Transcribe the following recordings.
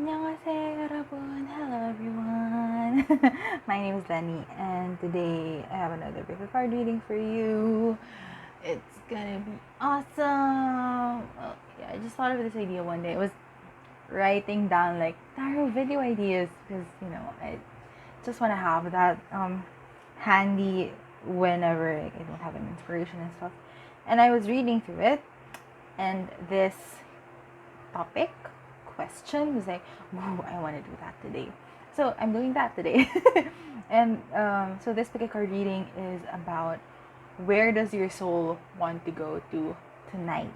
안녕하세요, 여러분. Hello, everyone. My name is Leni, and today I have another pick card reading for you. It's gonna be awesome. Well, yeah, I just thought of this idea one day. I was writing down like tarot video ideas because I just want to have that handy whenever like, I don't have an inspiration and stuff. And I was reading through it, and this topic question was like, ooh, I want to do that today. So I'm doing that today. And so this pick a card reading is about where does your soul want to go to tonight.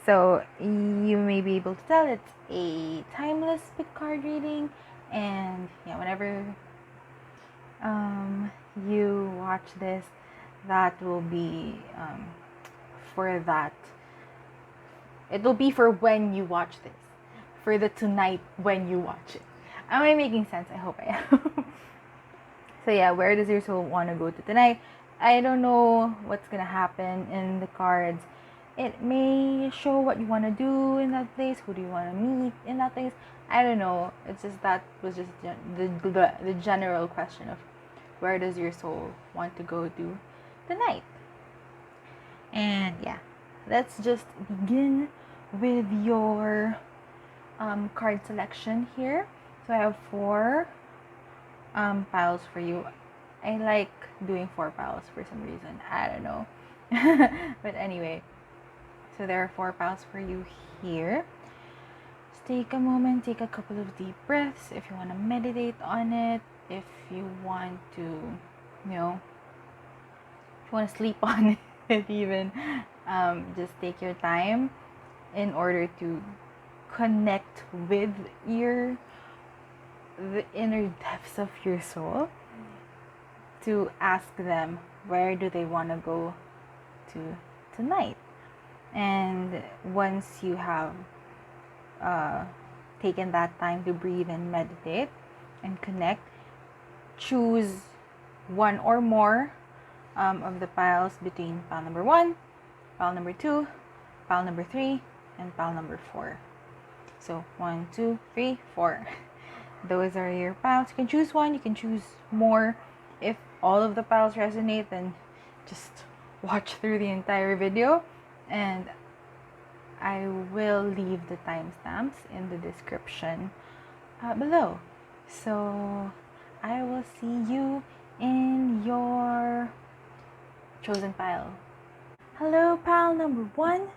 So you may be able to tell it's a timeless pick card reading, and yeah, whenever you watch this, that will be for that. It'll be for when you watch this, for the tonight when you watch it. Am I making sense? I hope I am. So yeah, where does your soul want to go to tonight? I don't know what's gonna happen in the cards. It may show what you want to do in that place. Who do you want to meet in that place? I don't know. It's just that was just the general question of where does your soul want to go to tonight. And yeah, let's just begin with your card selection here. So I have 4 piles for you. I like doing 4 piles for some reason. I don't know. But anyway, so there are 4 piles for you here. Just take a moment, take a couple of deep breaths if you want to meditate on it, if you want to, if you want to sleep on it even. Just take your time in order to connect with the inner depths of your soul, to ask them where do they want to go to tonight. And once you have taken that time to breathe and meditate and connect, choose one or more of the piles between pile number 1, pile number 2, pile number 3, and pile number 4. So 1, 2, 3, 4. Those are your piles. You can choose one, you can choose more. If all of the piles resonate, then just watch through the entire video, and I will leave the timestamps in the description below. So I will see you in your chosen pile. Hello, pile number 1.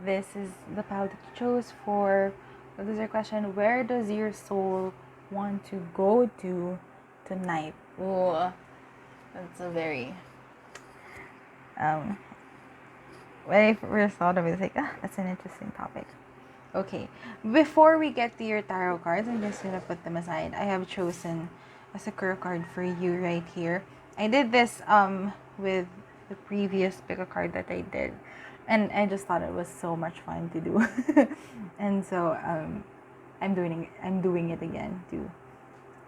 This is the pile that you chose for the loser question. Where does your soul want to go to tonight? Oh, that's a very when I first thought of it, it's like, that's an interesting topic. Okay, before we get to your tarot cards, I'm just gonna put them aside. I have chosen a Sakura card for you right here. I did this with the previous pick a card that I did, and I just thought it was so much fun to do. And so I'm doing it again, to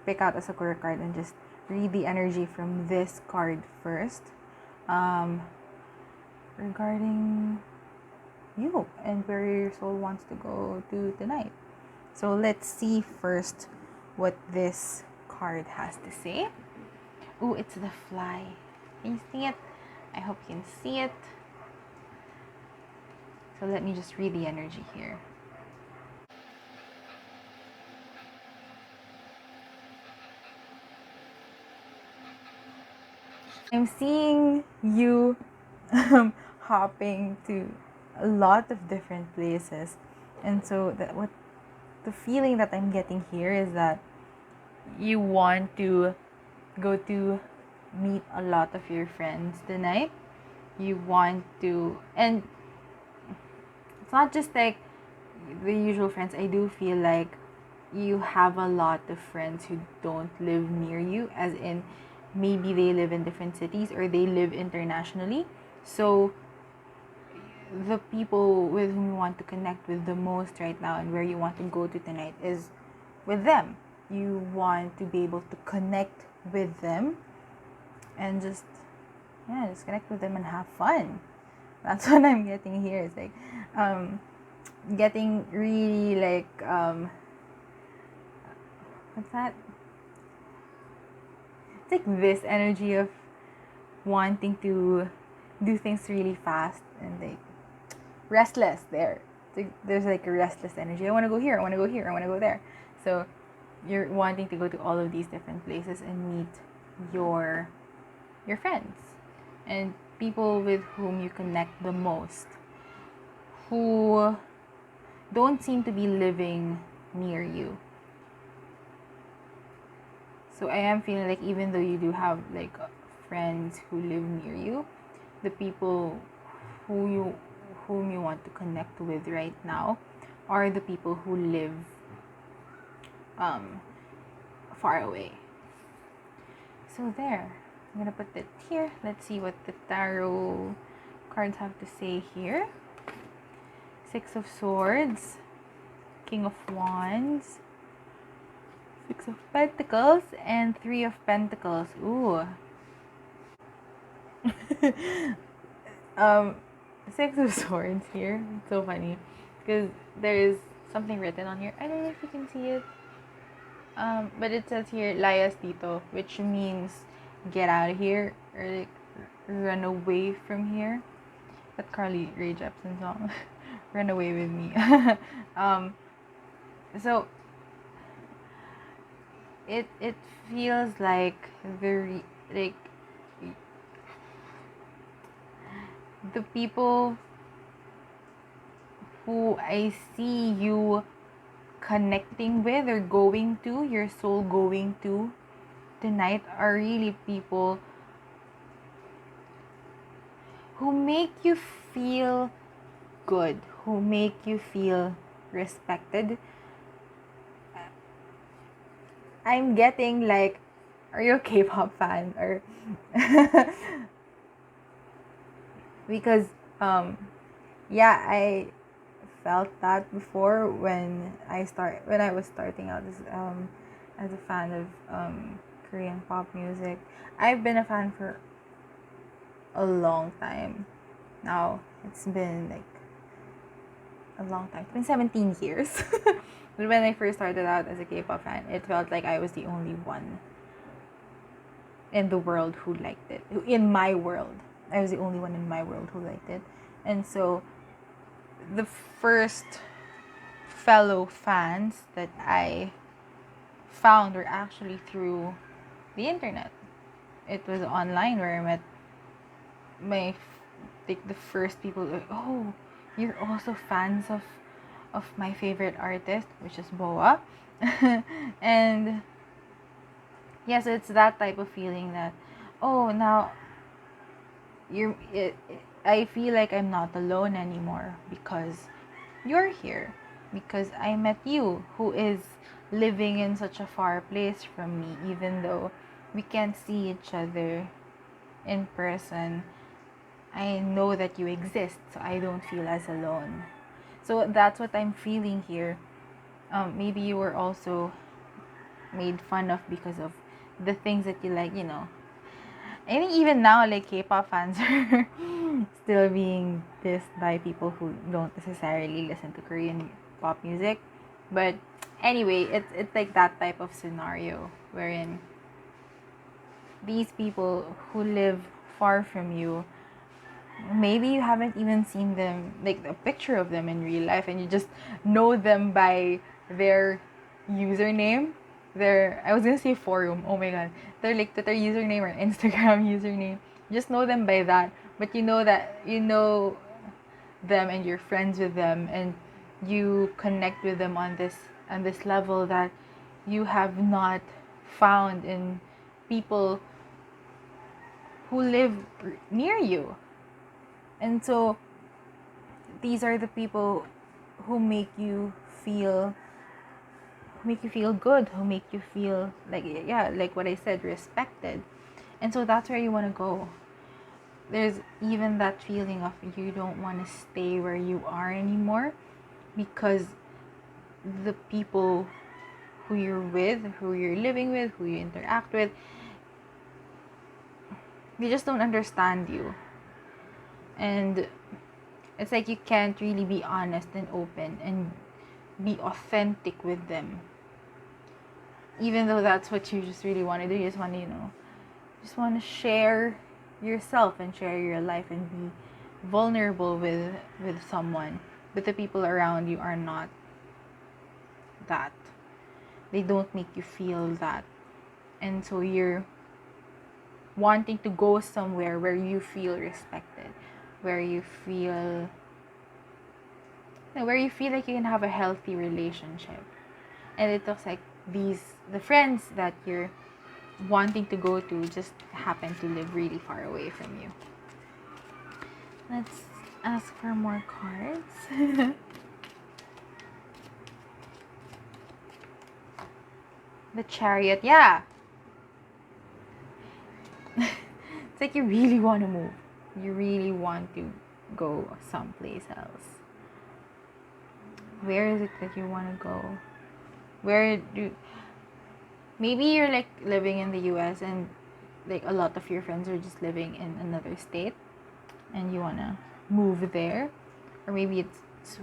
pick out a Sakura card and just read the energy from this card first, regarding you and where your soul wants to go to tonight. So let's see first what this card has to say. Ooh, it's the fly. Can you see it? I hope you can see it. So let me just read the energy here. I'm seeing you hopping to a lot of different places, and so what the feeling that I'm getting here is that you want to go to meet a lot of your friends tonight. You want to, and it's not just like the usual friends. I do feel like you have a lot of friends who don't live near you, as in maybe they live in different cities or they live internationally. So the people with whom you want to connect with the most right now and where you want to go to tonight is with them. You want to be able to connect with them and just connect with them and have fun. That's what I'm getting here. It's like getting really like what's that? It's like this energy of wanting to do things really fast and like restless there. There's like a restless energy. I want to go here, I want to go here, I want to go there. So you're wanting to go to all of these different places and meet your friends and people with whom you connect the most, who don't seem to be living near you. So I am feeling like even though you do have like friends who live near you, the people whom you want to connect with right now are the people who live far away. So there, I'm gonna put it here. Let's see what the tarot cards have to say here. Six of Swords, King of Wands, Six of Pentacles, and Three of Pentacles. Ooh. Six of Swords here. It's so funny because there is something written on here. I don't know if you can see it. But it says here, Layas dito, which means get out of here or like run away from here. That Carly Rae Jepsen song, "Run Away with Me." So it feels like the people who I see you connecting with or going to, your soul going to tonight, are really people who make you feel good, who make you feel respected. I'm getting like, are you a K-pop fan? Or because yeah, I felt that before when I was starting out as a fan of Korean pop music. I've been a fan for a long time now. It's been like a long time. It's been 17 years. But when I first started out as a K-pop fan, it felt like I was the only one in the world who liked it. In my world, I was the only one in my world who liked it. And so the first fellow fans that I found were actually through the internet. It was online where I met the first people. Like, oh, you're also fans of my favorite artist, which is Boa. And yes, it's that type of feeling that, oh, now I feel like I'm not alone anymore because you're here, because I met you, who is living in such a far place from me. Even though we can't see each other in person, I know that you exist, so I don't feel as alone. So that's what I'm feeling here. Maybe you were also made fun of because of the things that you like, you know. I think even now, like, K-pop fans are still being dissed by people who don't necessarily listen to Korean pop music. But anyway, it's like that type of scenario wherein these people who live far from you, maybe you haven't even seen them, like a picture of them in real life, and you just know them by their username. I was gonna say forum, oh my god, their like Twitter username or Instagram username. You just know them by that, but you know that you know them and you're friends with them, and you connect with them on this level that you have not found in people who live near you. And so these are the people who make you feel good, who make you feel like, yeah, like what I said, respected. And so that's where you want to go. There's even that feeling of you don't want to stay where you are anymore, because the people who you're with, who you're living with, who you interact with, they just don't understand you. And It's like you can't really be honest and open and be authentic with them. Even though that's what you just really want to do. You just want to, just want to share yourself and share your life and be vulnerable with someone. But the people around you are not that. They don't make you feel that. And so you're wanting to go somewhere where you feel respected, where you feel like you can have a healthy relationship. And it looks like the friends that you're wanting to go to just happen to live really far away from you. Let's ask for more cards. The Chariot, yeah. It's like you really want to move. You really want to go someplace else. Where is it that you want to go? Maybe you're like living in the US and like a lot of your friends are just living in another state and you want to move there. Or maybe it's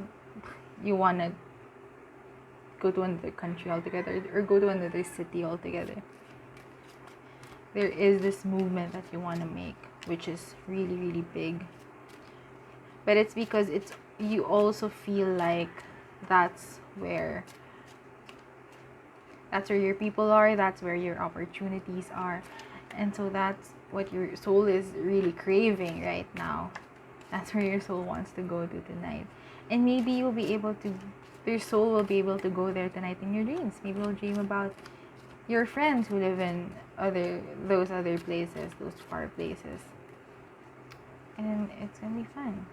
you want to go to another country altogether or go to another city altogether. There is this movement that you want to make, which is really, really big. But it's because you also feel like that's where your people are, that's where your opportunities are. And so that's what your soul is really craving right now. That's where your soul wants to go to tonight. And maybe your soul will be able to go there tonight in your dreams. Maybe you'll dream about your friends who live in those other places, those far places. And it's gonna be fun.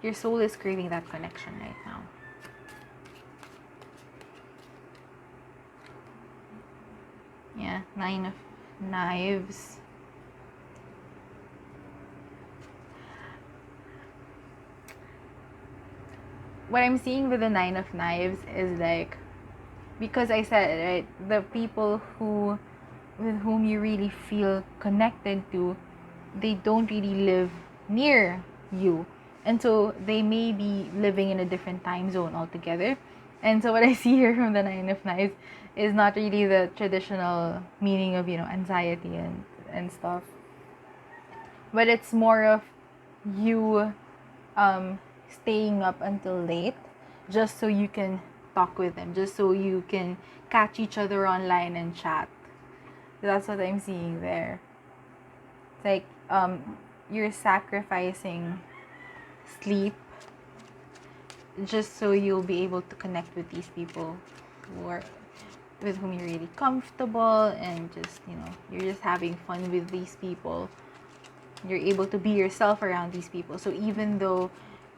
Your soul is craving that connection right now. Yeah, 9 of Knives. What I'm seeing with the 9 of Knives is like, because I said, right, the people with whom you really feel connected to, they don't really live near you. And so they may be living in a different time zone altogether. And so what I see here from the 9 of Knives is not really the traditional meaning of, anxiety and stuff. But it's more of you staying up until late just so you can talk with them, just so you can catch each other online and chat. That's what I'm seeing there. It's like you're sacrificing sleep just so you'll be able to connect with these people with whom you're really comfortable, and just, you're just having fun with these people. You're able to be yourself around these people. So even though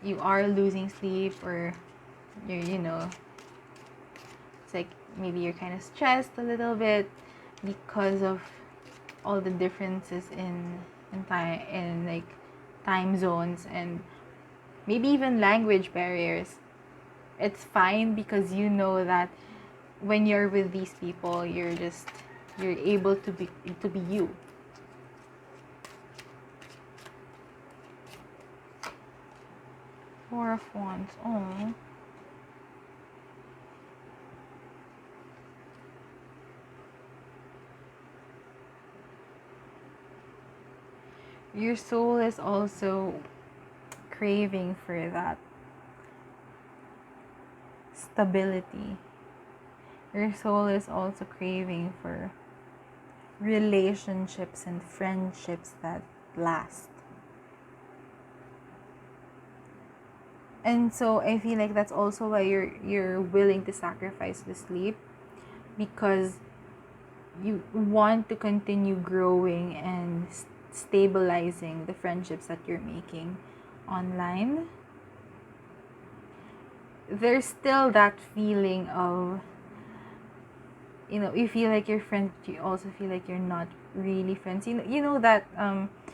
you are losing sleep, or you're, it's like maybe you're kind of stressed a little bit because of all the differences in time zones, and maybe even language barriers. It's fine because you know that when you're with these people, you're able to be you. Four of Wands. Oh. Your soul is also craving for that stability. Your soul is also craving for relationships and friendships that last. And so I feel like that's also why you're willing to sacrifice the sleep, because you want to continue growing and stabilizing the friendships that you're making online. There's still that feeling of, you feel like you're friends, but you also feel like you're not really friends. You know that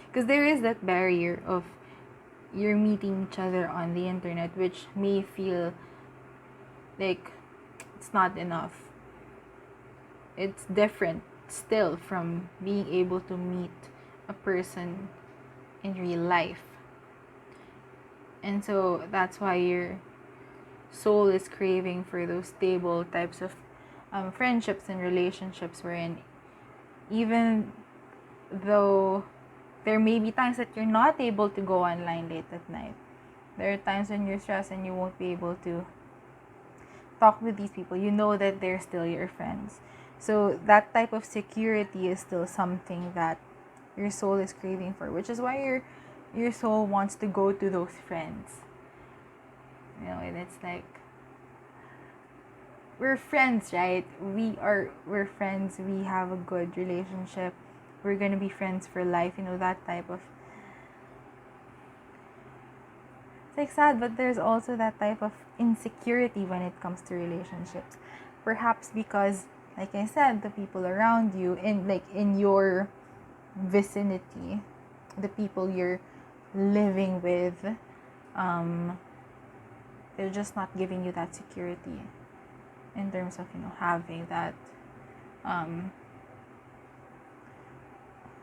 because there is that barrier of you're meeting each other on the internet, which may feel like it's not enough. It's different still from being able to meet a person in real life. And so that's why your soul is craving for those stable types of friendships and relationships, wherein even though there may be times that you're not able to go online late at night, there are times when you're stressed and you won't be able to talk with these people. You know that they're still your friends. So that type of security is still something that your soul is craving for, which is why your soul wants to go to those friends. You know, and it's like, we're friends, right? We're friends. We have a good relationship. We're gonna be friends for life. You know, that type of. It's like sad, but there's also that type of insecurity when it comes to relationships. Perhaps because, like I said, the people around you, in your vicinity, the people you're living with, they're just not giving you that security in terms of, having that,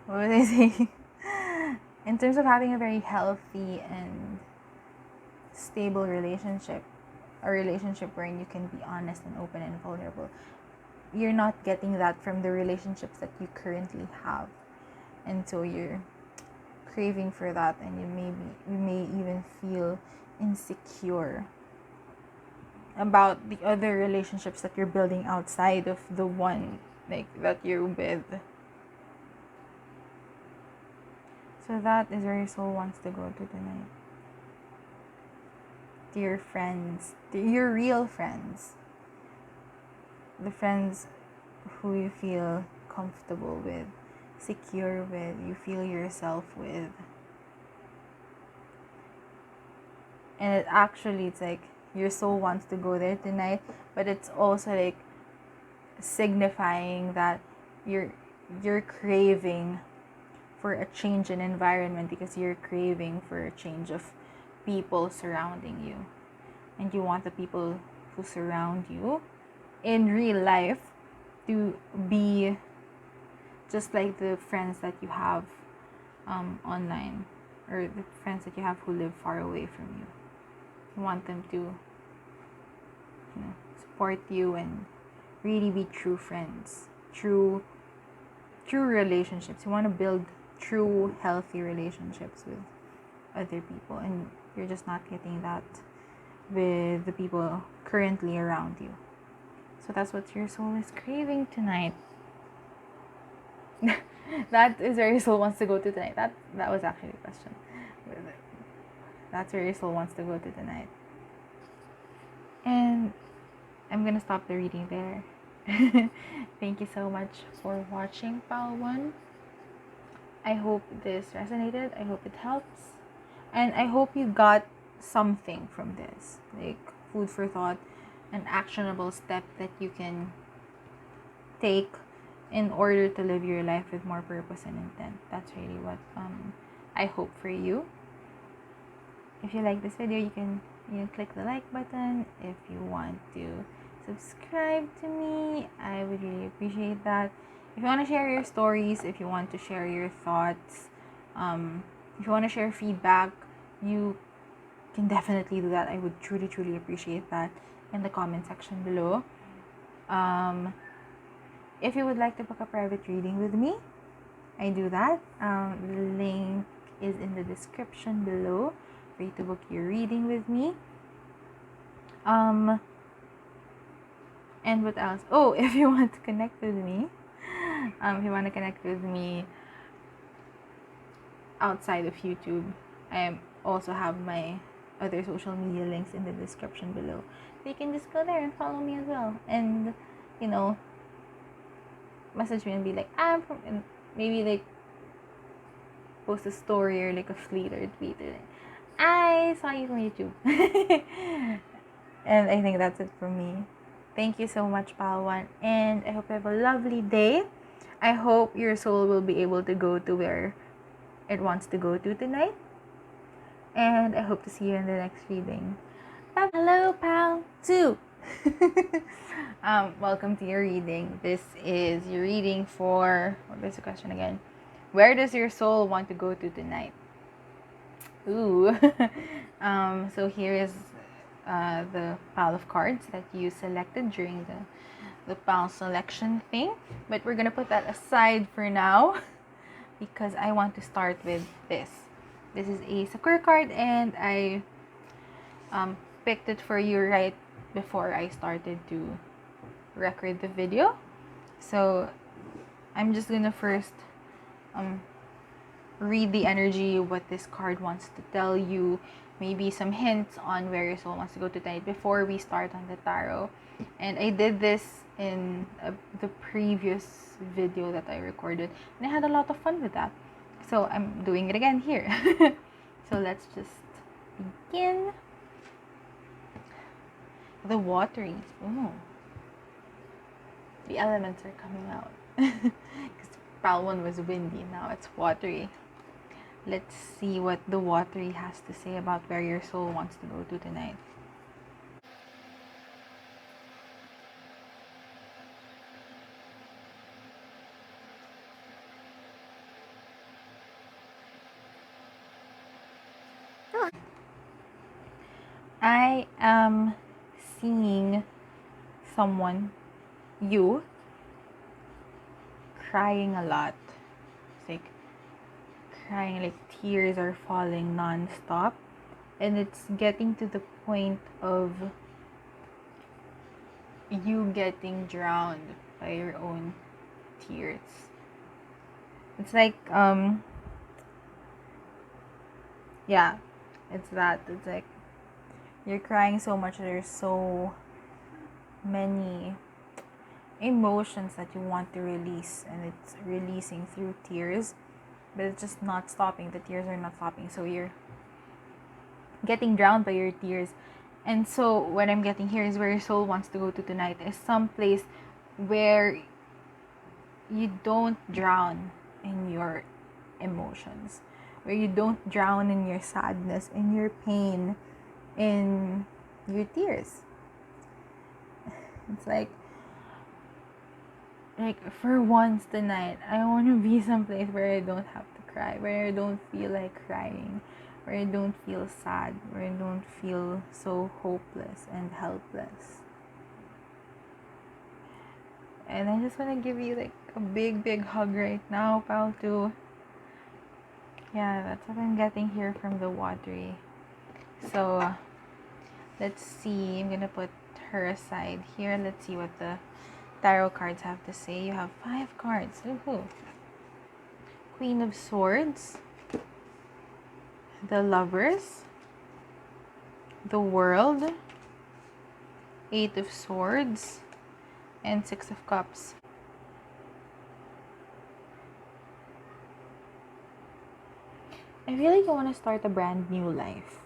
what was I saying? In terms of having a very healthy and stable relationship, a relationship wherein you can be honest and open and vulnerable. You're not getting that from the relationships that you currently have. And so you're craving for that, and you may even feel insecure about the other relationships that you're building outside of the one that you're with. So that is where your soul wants to go to tonight. To your friends, to your real friends, the friends who you feel comfortable with, secure with, you feel yourself with. And it's like your soul wants to go there tonight, but it's also like signifying that you're craving for a change in environment, because you're craving for a change of people surrounding you, and you want the people who surround you in real life to be just like the friends that you have online, or the friends that you have who live far away from you. You want them to support you and really be true friends, true relationships. You want to build true healthy relationships with other people, and you're just not getting that with the people currently around you. So that's what your soul is craving tonight. That is where your soul wants to go to tonight. That was actually the question. That's where your soul wants to go to tonight. And I'm gonna stop the reading there. Thank you so much for watching, Pal 1. I hope this resonated. I hope it helps. And I hope you got something from this, like food for thought, an actionable step that you can take in order to live your life with more purpose and intent. That's really what I hope for you. If you like this video, you can click the like button. If you want to subscribe to me, I would really appreciate that. If you want to share your stories, if you want to share your thoughts, if you want to share feedback, you can definitely do that. I would truly appreciate that in the comment section below. If you would like to book a private reading with me, I do that. The link is in the description below for you to book your reading with me. And what else? Oh, if you want to connect with me, outside of YouTube, I also have my other social media links in the description below. So you can just go there and follow me as well. And, message me and be like, I'm from, and maybe like post a story or like a fleet or tweet or like, I saw you from YouTube. And I think that's it from me. Thank you so much, Pal 1, and I hope you have a lovely day. I hope your soul will be able to go to where it wants to go to tonight. And I hope to see you in the next reading. Bye. Hello, Pal 2. Welcome to your reading. This is your reading for, what is the question again? Where does your soul want to go to tonight? Ooh. So here is the pile of cards that you selected during the pile selection thing. But we're gonna put that aside for now because I want to start with this. This is a Sakura card, and I picked it for you right before I started to record the video. So I'm just gonna first read the energy, what this card wants to tell you, maybe some hints on where your soul wants to go tonight before we start on the tarot. And I did this in the previous video that I recorded, and I had a lot of fun with that. So I'm doing it again here. So let's just begin. The watery. Ooh. The elements are coming out. Because pile 1 was windy, now it's watery. Let's see what the watery has to say about where your soul wants to go to tonight. I am seeing someone, you, crying a lot. It's like crying, like tears are falling non-stop, and it's getting to the point of you getting drowned by your own tears. It's like yeah, it's that. It's like you're crying so much, there's so many emotions that you want to release, and it's releasing through tears, but it's just not stopping. The tears are not stopping, so you're getting drowned by your tears. And so what I'm getting here is where your soul wants to go to tonight is some place where you don't drown in your emotions, where you don't drown in your sadness, in your pain, in your tears. It's like for once tonight, I want to be someplace where I don't have to cry, where I don't feel like crying, where I don't feel sad, where I don't feel so hopeless and helpless. And I just want to give you like a big hug right now, pal, too. Yeah, that's what I'm getting here from the watery. So let's see. I'm gonna put her aside here. Let's see what the tarot cards have to say. You have 5 cards. Woohoo! Queen of Swords, the Lovers, the World, 8 of Swords, and 6 of Cups. I feel like you want to start a brand new life.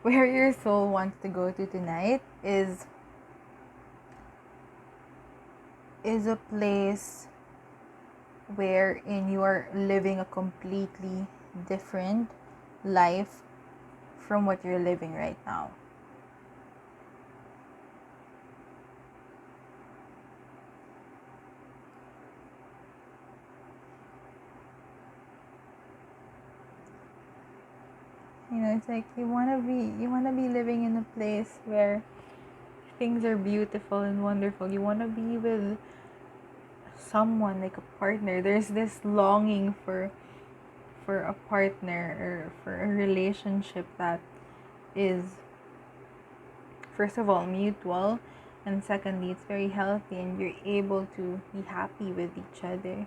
Where your soul wants to go to tonight is a place wherein you are living a completely different life from what you're living right now. You know, it's like you wanna be living in a place where things are beautiful and wonderful. You wanna be with someone, like a partner. There's this longing for a partner or for a relationship that is, first of all, mutual, and secondly, it's very healthy and you're able to be happy with each other.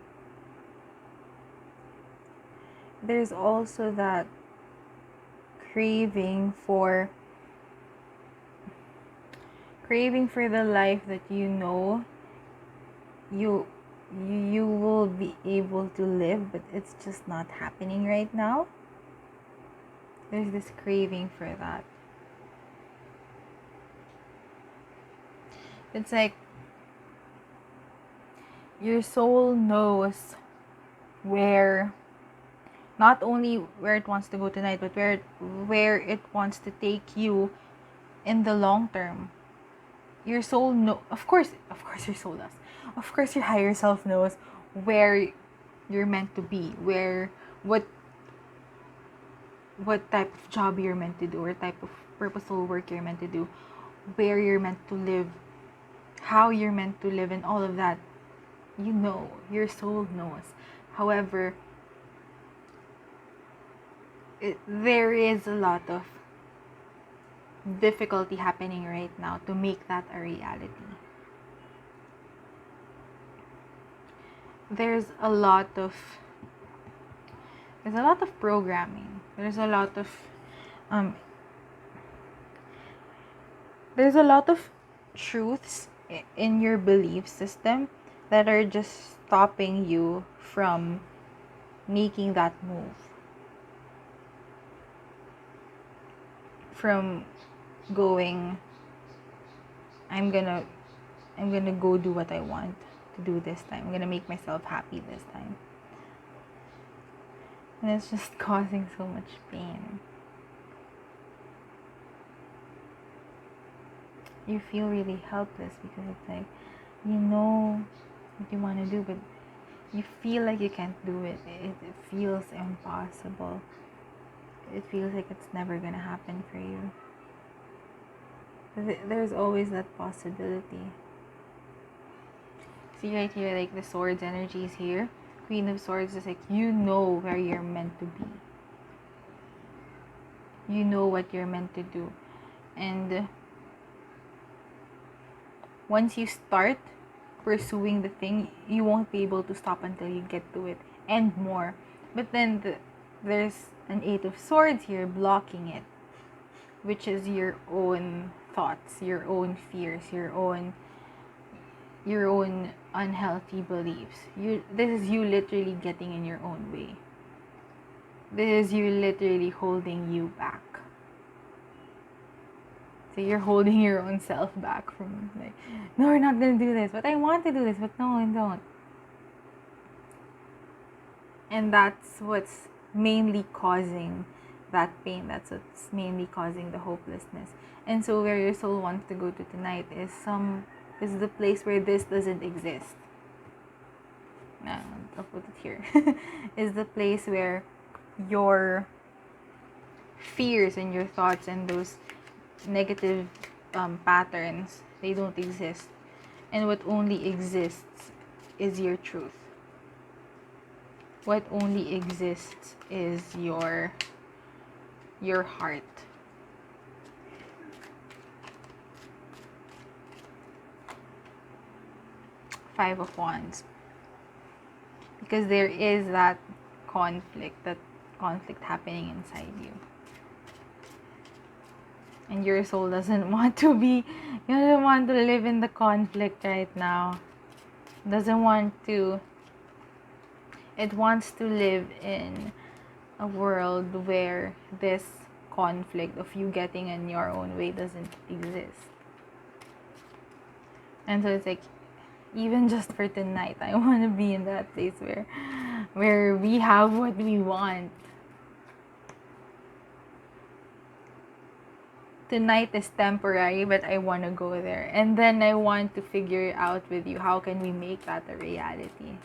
There's also that craving for the life that you know you will be able to live, but it's just not happening right now. There's this craving for that. It's like your soul knows where, not only where it wants to go tonight, but where it wants to take you in the long term. Your soul of course your soul does. Of course your higher self knows where you're meant to be, what what type of job you're meant to do, or type of purposeful work you're meant to do, where you're meant to live, how you're meant to live, and all of that. You know, your soul knows. However, there is a lot of difficulty happening right now to make that a reality. There's a lot of programming. Um there's a lot of truths in your belief system that are just stopping you from making that move, from going, I'm gonna go do what I want to do this time. I'm gonna make myself happy this time. And it's just causing so much pain. You feel really helpless because it's like, you know what you want to do, but you feel like you can't do it. It feels impossible. It feels like it's never gonna happen for you. There's always that possibility. See right here, like the swords energy is here. Queen of Swords is like, you know where you're meant to be. You know what you're meant to do. And once you start pursuing the thing, you won't be able to stop until you get to it, and more. But then there's an Eight of Swords here blocking it, which is your own thoughts, your own fears, your own unhealthy beliefs. This is you literally getting in your own way. This is you literally holding you back. So you're holding your own self back from like, no, we're not gonna do this, but I want to do this, but no, I don't. And that's what's mainly causing that pain. That's what's mainly causing the hopelessness. And so where your soul wants to go to tonight is the place where this doesn't exist. I'll put it here. Is the place where your fears and your thoughts and those negative patterns, they don't exist. And what only exists is your truth. What only exists is your heart. Five of Wands. Because there is that conflict happening inside you. And your soul doesn't want to live in the conflict right now. It wants to live in a world where this conflict of you getting in your own way doesn't exist. And so it's like, even just for tonight, I want to be in that place where we have what we want. Tonight is temporary, but I want to go there. And then I want to figure out with you, how can we make that a reality?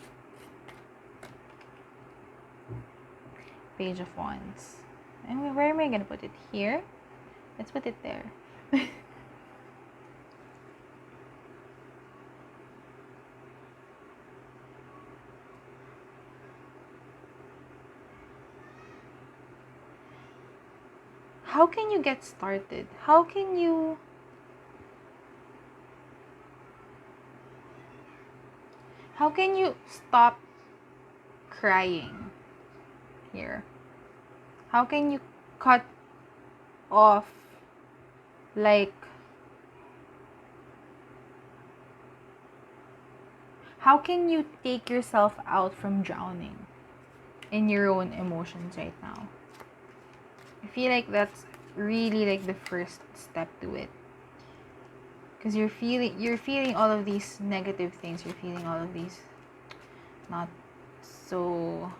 Page of Wands. And where am I going to put it? Here? Let's put it there. How can you get started? How can you stop crying here? How can you cut off, like, how can you take yourself out from drowning in your own emotions right now? I feel like that's really like the first step to it. Because you're feeling all of these negative things. You're feeling all of these not so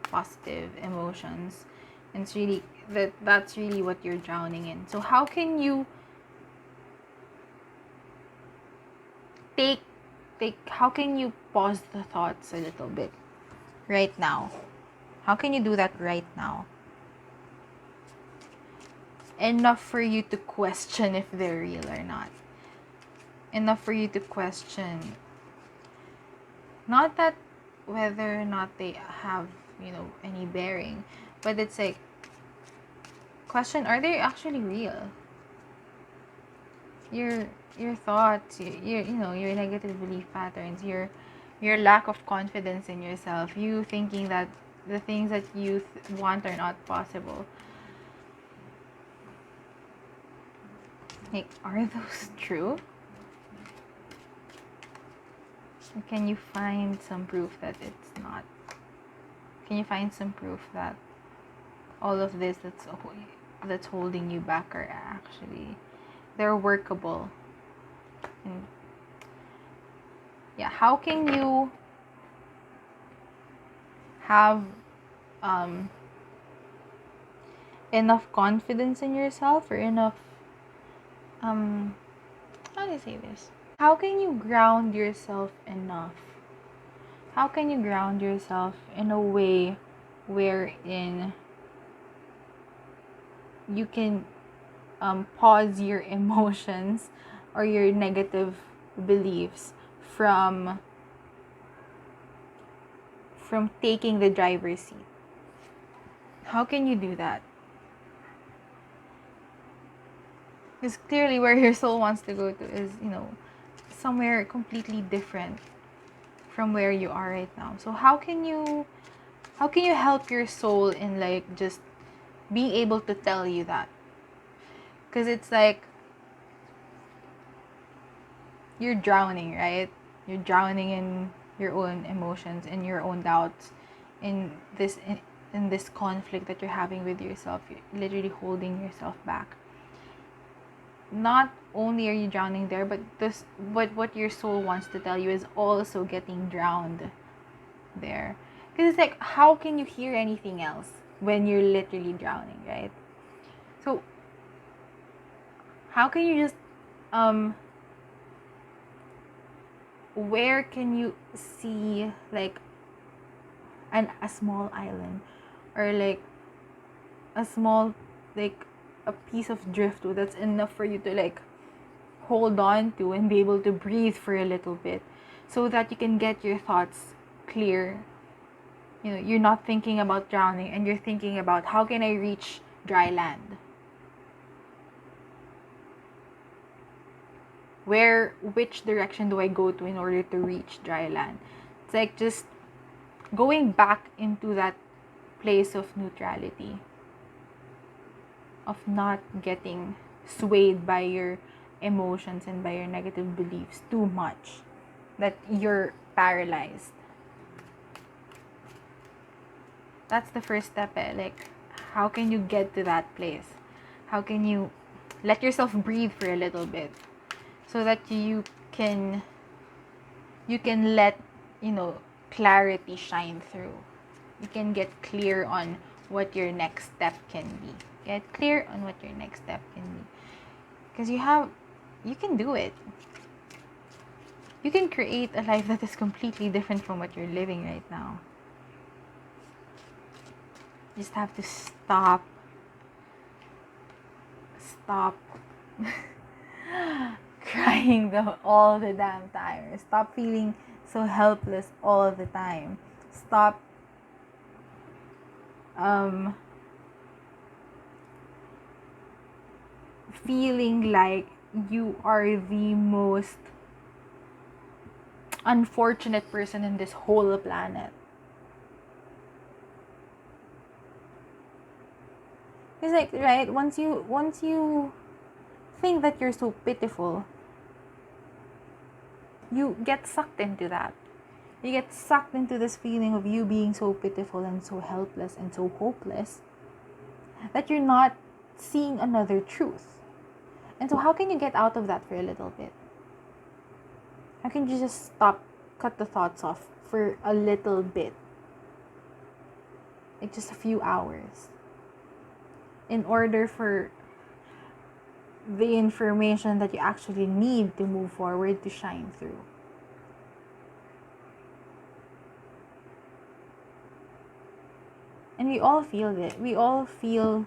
positive emotions. And it's really that's really what you're drowning in. So how can you how can you pause the thoughts a little bit right now? How can you do that right now? enough for you to question if they're real or not. Enough for you to question, not that whether or not they have, any bearing, but it's like, question, are they actually real? Your thoughts, your negative belief patterns, your lack of confidence in yourself, you thinking that the things that you want are not possible. Like, are those true? Or can you find some proof that it's not? Can you find some proof that all of this that's holding you back are actually, they're workable? And yeah, how can you have enough confidence in yourself, or enough how do you say this? How can you ground yourself enough? How can you ground yourself in a way wherein you can pause your emotions or your negative beliefs from taking the driver's seat? How can you do that? Because clearly where your soul wants to go to is, somewhere completely different from where you are right now. So how can you help your soul in, like, just being able to tell you that? Because it's like you're drowning, right? You're drowning in your own emotions, in your own doubts, in this conflict that you're having with yourself. You're literally holding yourself back. Not only are you drowning there, but what your soul wants to tell you is also getting drowned there. Because it's like, how can you hear anything else when you're literally drowning, right? So how can you just where can you see, like, a small island, or like a small, like, a piece of driftwood that's enough for you to, like, hold on to and be able to breathe for a little bit, so that you can get your thoughts clear. You're not thinking about drowning, and you're thinking about, how can I reach dry land? Which direction do I go to in order to reach dry land? It's like just going back into that place of neutrality, of not getting swayed by your emotions and by your negative beliefs too much, that you're paralyzed. That's the first step, like, how can you get to that place? How can you let yourself breathe for a little bit, so that you can let clarity shine through. You can get clear on what your next step can be. Get clear on what your next step can be. Because you can do it. You can create a life that is completely different from what you're living right now. You just have to stop crying all the damn time. Stop feeling so helpless all the time. Stop feeling like you are the most unfortunate person in this whole planet. It's like, right, once you think that you're so pitiful, you get sucked into that. You get sucked into this feeling of you being so pitiful and so helpless and so hopeless, that you're not seeing another truth. And so how can you get out of that for a little bit? How can you just cut the thoughts off for a little bit? Like just a few hours. In order for the information that you actually need to move forward to shine through. And we all feel it. We all feel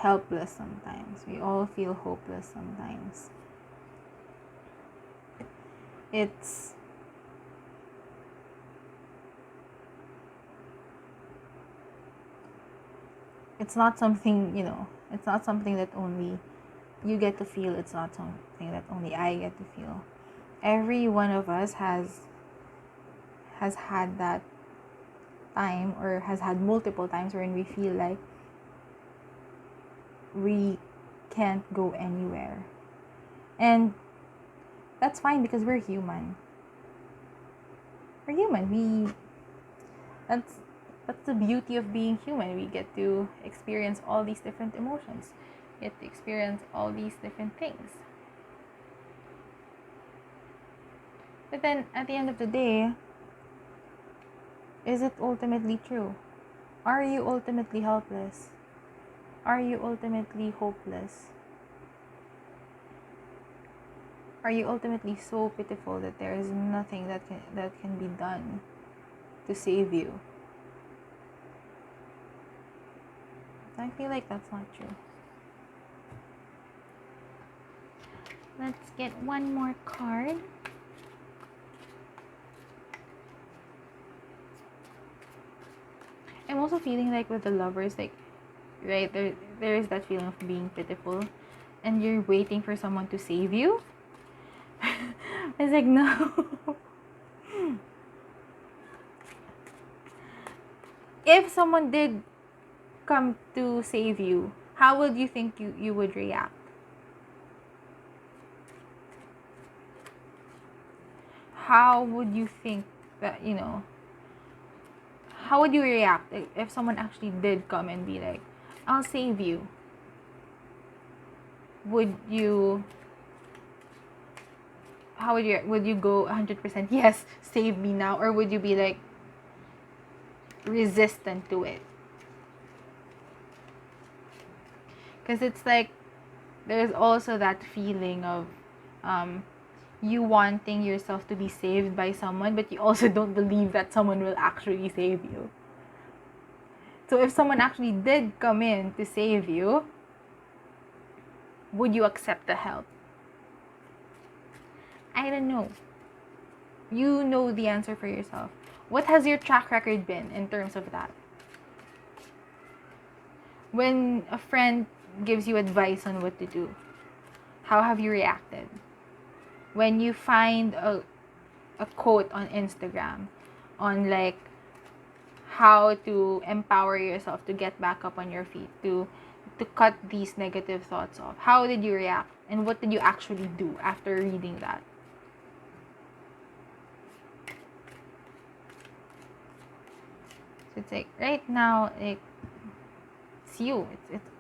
helpless sometimes. We all feel hopeless sometimes. It's not something, it's not something that only you get to feel. It's not something that only I get to feel. Every one of us has had that time, or has had multiple times, when we feel like we can't go anywhere. And that's fine, because we're human. That's the beauty of being human. We get to experience all these different emotions. We get to experience all these different things. But then, at the end of the day, is it ultimately true? Are you ultimately helpless? Are you ultimately hopeless? Are you ultimately so pitiful that there is nothing that can be done to save you? I feel like that's not true. Let's get one more card. I'm also feeling like with the lovers, like, right, there is that feeling of being pitiful, and you're waiting for someone to save you. It's like, no. If someone did come to save you, how would you think you would react? How would you think that, how would you react if someone actually did come and be like, I'll save you? Would you go 100% yes, save me now? Or would you be like resistant to it? Because it's like, there's also that feeling of you wanting yourself to be saved by someone, but you also don't believe that someone will actually save you. So if someone actually did come in to save you, would you accept the help? I don't know. You know the answer for yourself. What has your track record been in terms of that? When a friend gives you advice on what to do, how have you reacted? When you find a quote on Instagram on like how to empower yourself to get back up on your feet, to cut these negative thoughts off, how did you react? And what did you actually do after reading that? So it's like, right now, like, it's you.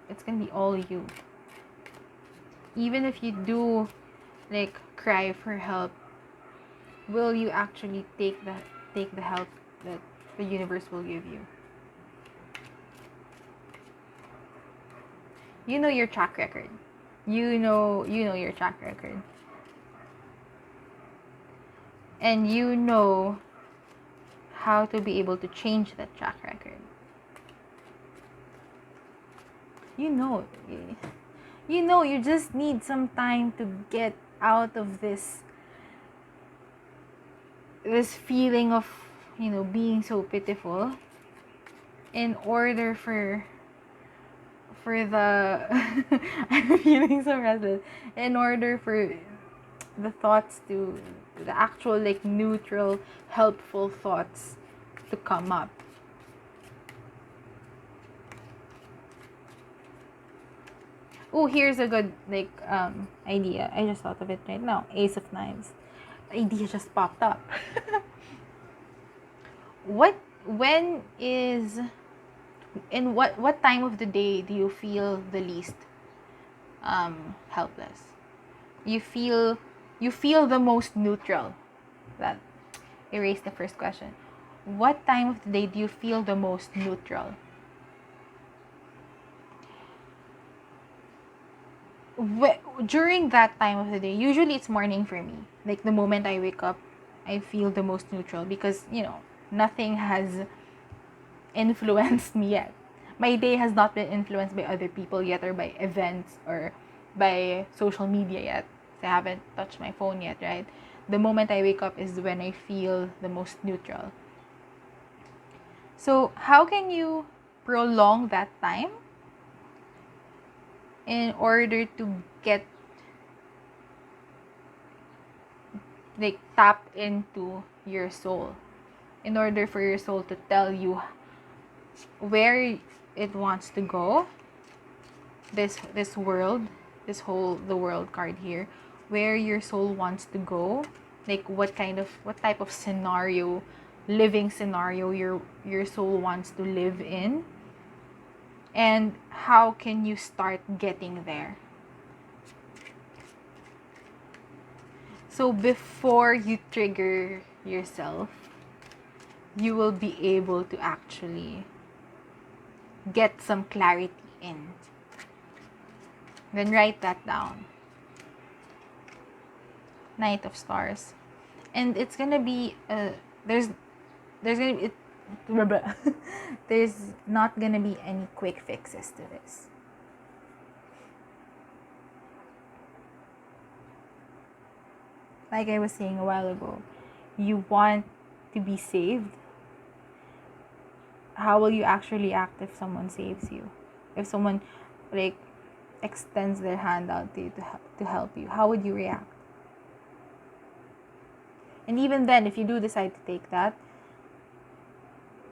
It's gonna be all you. Even if you do like cry for help, will you actually take the help that the universe will give you? You know your track record. You know your track record. And you know how to be able to change that track record. You just need some time to get out of this feeling of, being so pitiful, in order for the I'm feeling so restless, in order for the thoughts to the actual like neutral, helpful thoughts to come up. Oh, here's a good like idea. I just thought of it right now. Ace of Knives. Idea just popped up. In what time of the day do you feel the least helpless? You feel the most neutral. That erased the first question. What time of the day do you feel the most neutral? During that time of the day, usually it's morning for me. Like the moment I wake up, I feel the most neutral, because nothing has influenced me yet. my day has not been influenced by other people yet, or by events, or by social media yet. So I haven't touched my phone yet, right? The moment I wake up is when I feel the most neutral. So how can you prolong that time in order to get, like, tap into your soul, in order for your soul to tell you where it wants to go, this world, the world card here, where your soul wants to go, like what type of scenario, living scenario your soul wants to live in, and how can you start getting there. So before you trigger yourself, you will be able to actually get some clarity in. Then write that down. Knight of Stars. And it's gonna be there's gonna be there's not gonna be any quick fixes to this. Like I was saying a while ago, you want to be saved. How will you actually act if someone saves you? If someone, like, extends their hand out to you to help you, how would you react? And even then, if you do decide to take that,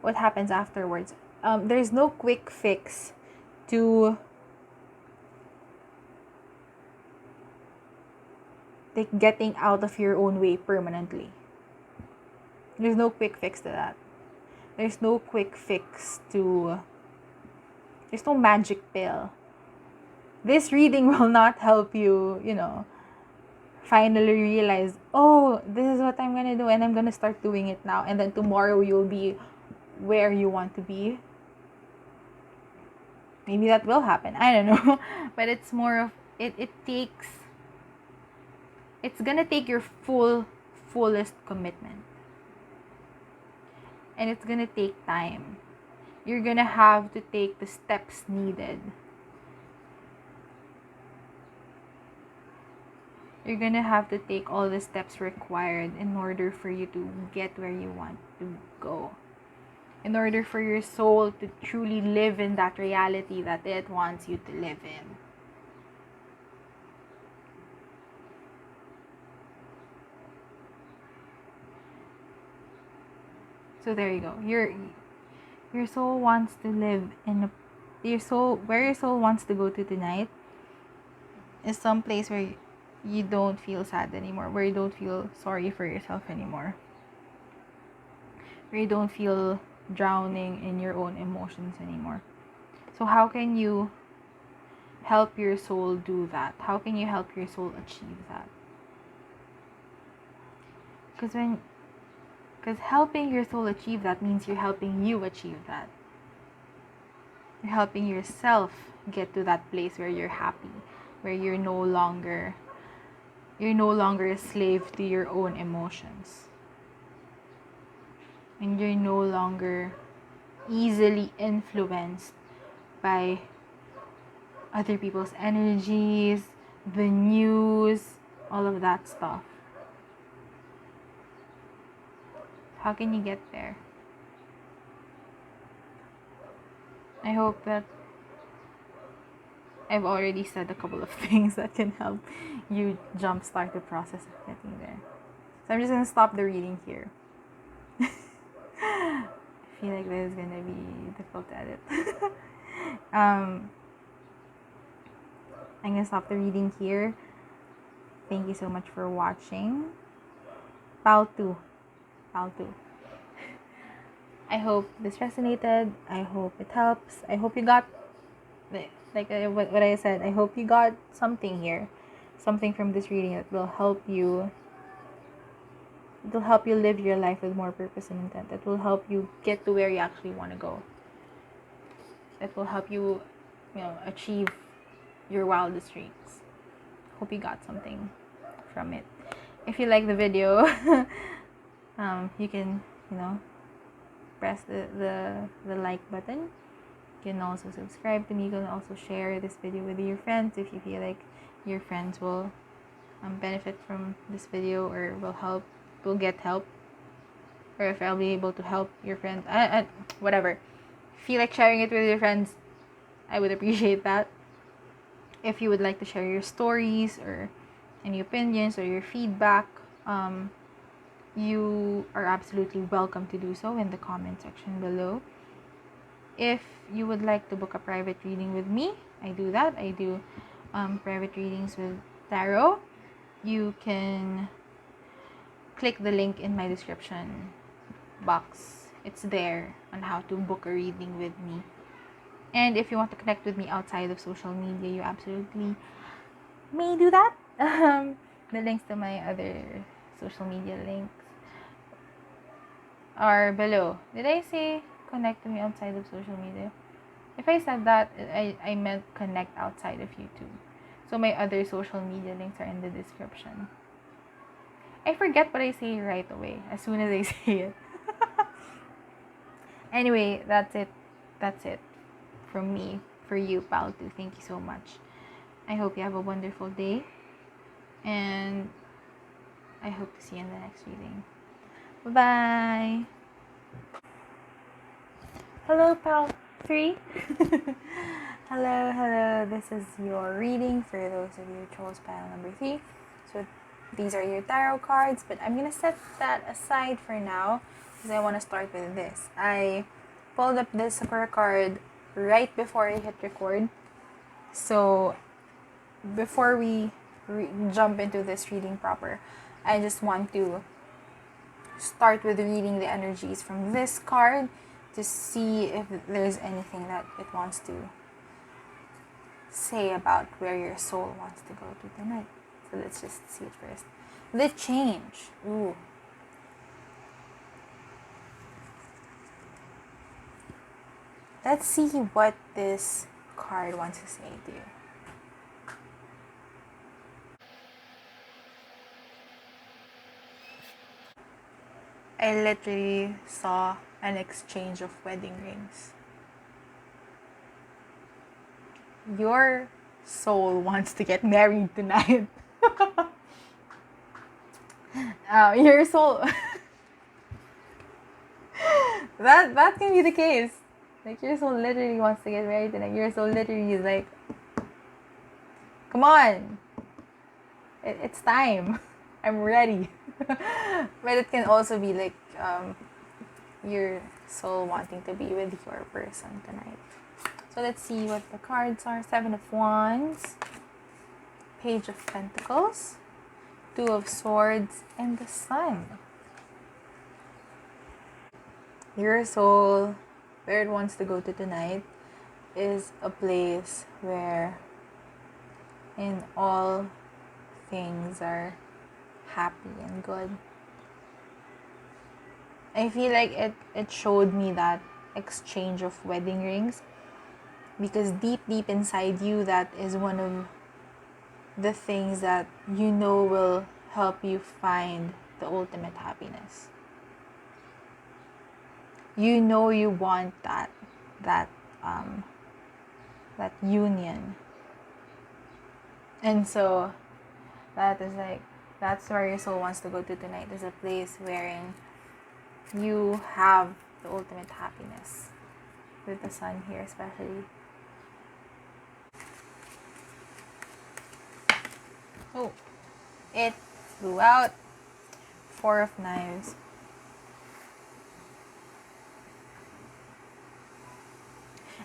what happens afterwards? There's no quick fix to, like, getting out of your own way permanently. There's no quick fix to that. There's no quick fix to... There's no magic pill. This reading will not help you, finally realize, oh, this is what I'm gonna do, and I'm gonna start doing it now, and then tomorrow you'll be where you want to be. Maybe that will happen, I don't know. But it's more of it's gonna take your fullest commitment, and it's gonna take time. You're gonna have to take the steps needed. You're gonna have to take all the steps required in order for you to get where you want to go. In order for your soul to truly live in that reality that it wants you to live in. So there you go. Your soul wants to live in where your soul wants to go to tonight is some place where you don't feel sad anymore, where you don't feel sorry for yourself anymore, where you don't feel drowning in your own emotions anymore. So how can you help your soul do that? How can you help your soul achieve that? Because helping your soul achieve that means you're helping you achieve that. You're helping yourself get to that place where you're happy, where you're no longer a slave to your own emotions. And you're no longer easily influenced by other people's energies, the news, all of that stuff. How can you get there? I hope that I've already said a couple of things that can help you jumpstart the process of getting there. So I'm just going to stop the reading here. I feel like this is going to be difficult to edit. I'm going to stop the reading here. Thank you so much for watching. Pal 2. I hope this resonated. I hope it helps. I hope you got, what I said, I hope you got something here. Something from this reading that will help you. It will help you live your life with more purpose and intent. It will help you get to where you actually want to go. It will help you, achieve your wildest dreams. Hope you got something from it. If you like the video, you can, press the like button. You can also subscribe to me. You can also share this video with your friends if you feel like your friends will benefit from this video or will get help, or if I'll be able to help your friends. Whatever. Feel like sharing it with your friends, I would appreciate that. If you would like to share your stories or any opinions or your feedback, you are absolutely welcome to do so in the comment section below. If you would like to book a private reading with me, I do that. I do private readings with tarot. You can click the link in my description box. It's there on how to book a reading with me. And if you want to connect with me outside of social media, you absolutely may do that. The links to my other social media links are below. Did I say connect to me outside of social media? If I said that, I meant connect outside of YouTube. So my other social media links are in the description. I forget what I say right away as soon as I say it. Anyway, that's it. That's it from me for you, pal. Too. Thank you so much. I hope you have a wonderful day, and I hope to see you in the next reading. Bye. Hello, pal 3. Hello. This is your reading for those of you who chose pile number 3. So these are your tarot cards, but I'm gonna set that aside for now because I want to start with this. I pulled up this Sakura card right before I hit record. So before we jump into this reading proper, I just want to start with reading the energies from this card to see if there's anything that it wants to say about where your soul wants to go to tonight. So let's just see it first. The change. Ooh. Let's see what this card wants to say to you. I literally saw an exchange of wedding rings. Your soul wants to get married tonight. Your soul... that can be the case. Like, your soul literally wants to get married tonight. Your soul literally is like, come on. It's time. I'm ready. But it can also be like your soul wanting to be with your person tonight. So let's see what the cards are. 7 of Wands, Page of Pentacles, 2 of Swords, and the Sun. Your soul, where it wants to go to tonight, is a place where in all things are happy and good. I feel like it showed me that exchange of wedding rings because deep inside you, that is one of the things that you know will help you find the ultimate happiness. You know you want that union. And so that's where your soul wants to go to tonight. There's a place wherein you have the ultimate happiness, with the Sun here especially. Oh, it flew out. 4 of Knives.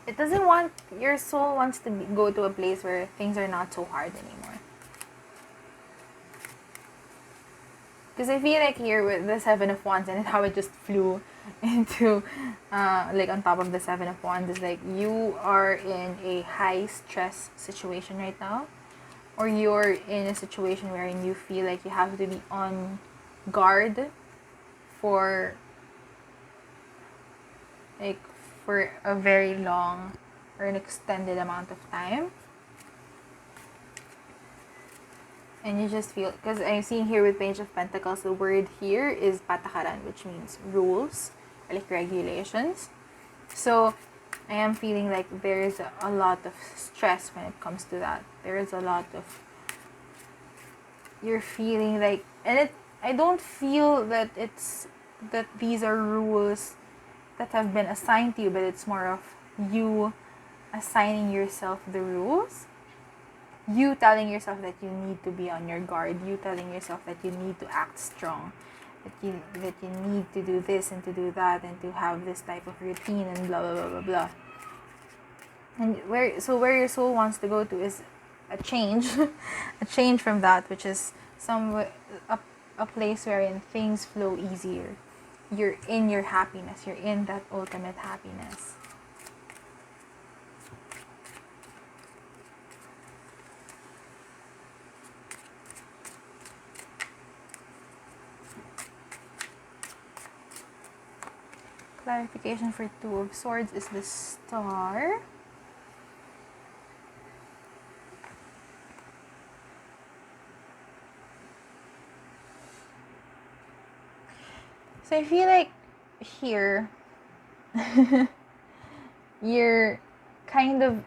It doesn't want, your soul wants to go to a place where things are not so hard anymore. Because I feel like here with the 7 of Wands and how it just flew into, like on top of the 7 of Wands, is like you are in a high stress situation right now. Or you're in a situation wherein you feel like you have to be on guard for a very long or an extended amount of time. And you just feel, because I'm seeing here with Page of Pentacles, the word here is patakaran, which means rules, like regulations. So I am feeling like there is a lot of stress when it comes to that. There is a lot of, you're feeling like, and I don't feel that that these are rules that have been assigned to you, but it's more of you assigning yourself the rules. You telling yourself that you need to be on your guard. You telling yourself that you need to act strong. That you need to do this and to do that and to have this type of routine and blah blah blah blah blah. And where your soul wants to go to is a change, a change from that, which is a place wherein things flow easier. You're in your happiness. You're in that ultimate happiness. Clarification for Two of Swords is the Star. So I feel like here you're kind of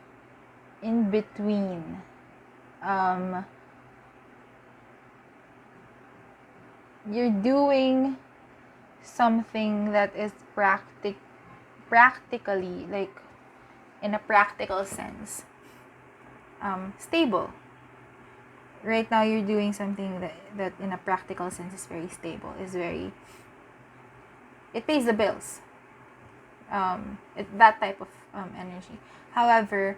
in between. You're doing something that is practically, like in a practical sense, stable. Right now you're doing something that in a practical sense is very stable, it pays the bills. That type of energy. However,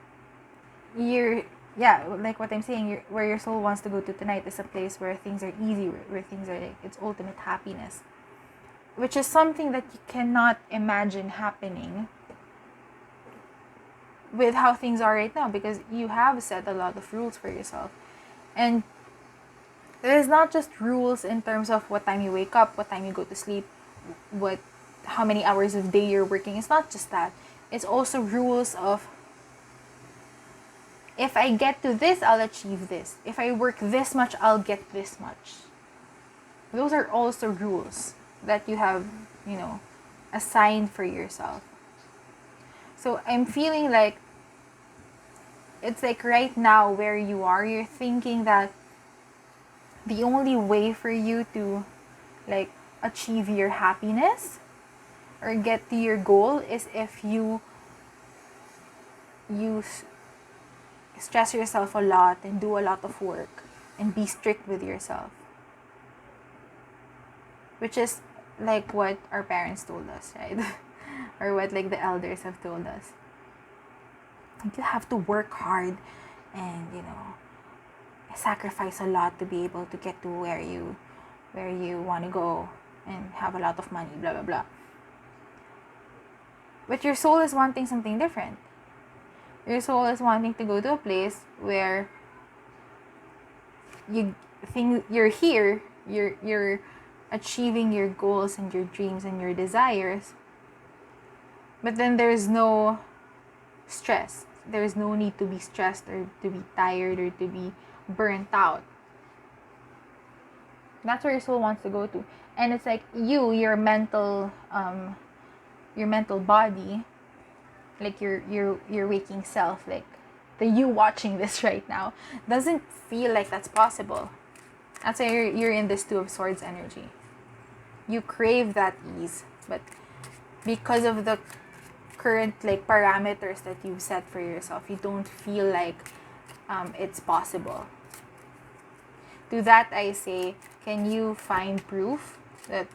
like what I'm saying, where your soul wants to go to tonight is a place where things are easy, where things are like its ultimate happiness, which is something that you cannot imagine happening with how things are right now, because you have set a lot of rules for yourself. And it is not just rules in terms of what time you wake up, what time you go to sleep, how many hours of day you're working. It's not just that. It's also rules of, if I get to this, I'll achieve this. If I work this much, I'll get this much. Those are also rules that you have, assigned for yourself. So I'm feeling like it's like right now where you are, you're thinking that the only way for you to like achieve your happiness or get to your goal is if you stress yourself a lot and do a lot of work and be strict with yourself, which is like what our parents told us, right? Or what like the elders have told us. You have to work hard and sacrifice a lot to be able to get to where you want to go and have a lot of money, blah blah blah. But your soul is wanting something different. Your soul is wanting to go to a place where you're here, you're achieving your goals and your dreams and your desires, but then there's no stress. There's no need to be stressed or to be tired or to be burnt out. That's where your soul wants to go to. And it's like your mental body, like your waking self, like the you watching this right now, doesn't feel like that's possible. That's why you're in this Two of Swords energy. You crave that ease, but because of the current like parameters that you've set for yourself, you don't feel like it's possible. To that I say, can you find proof that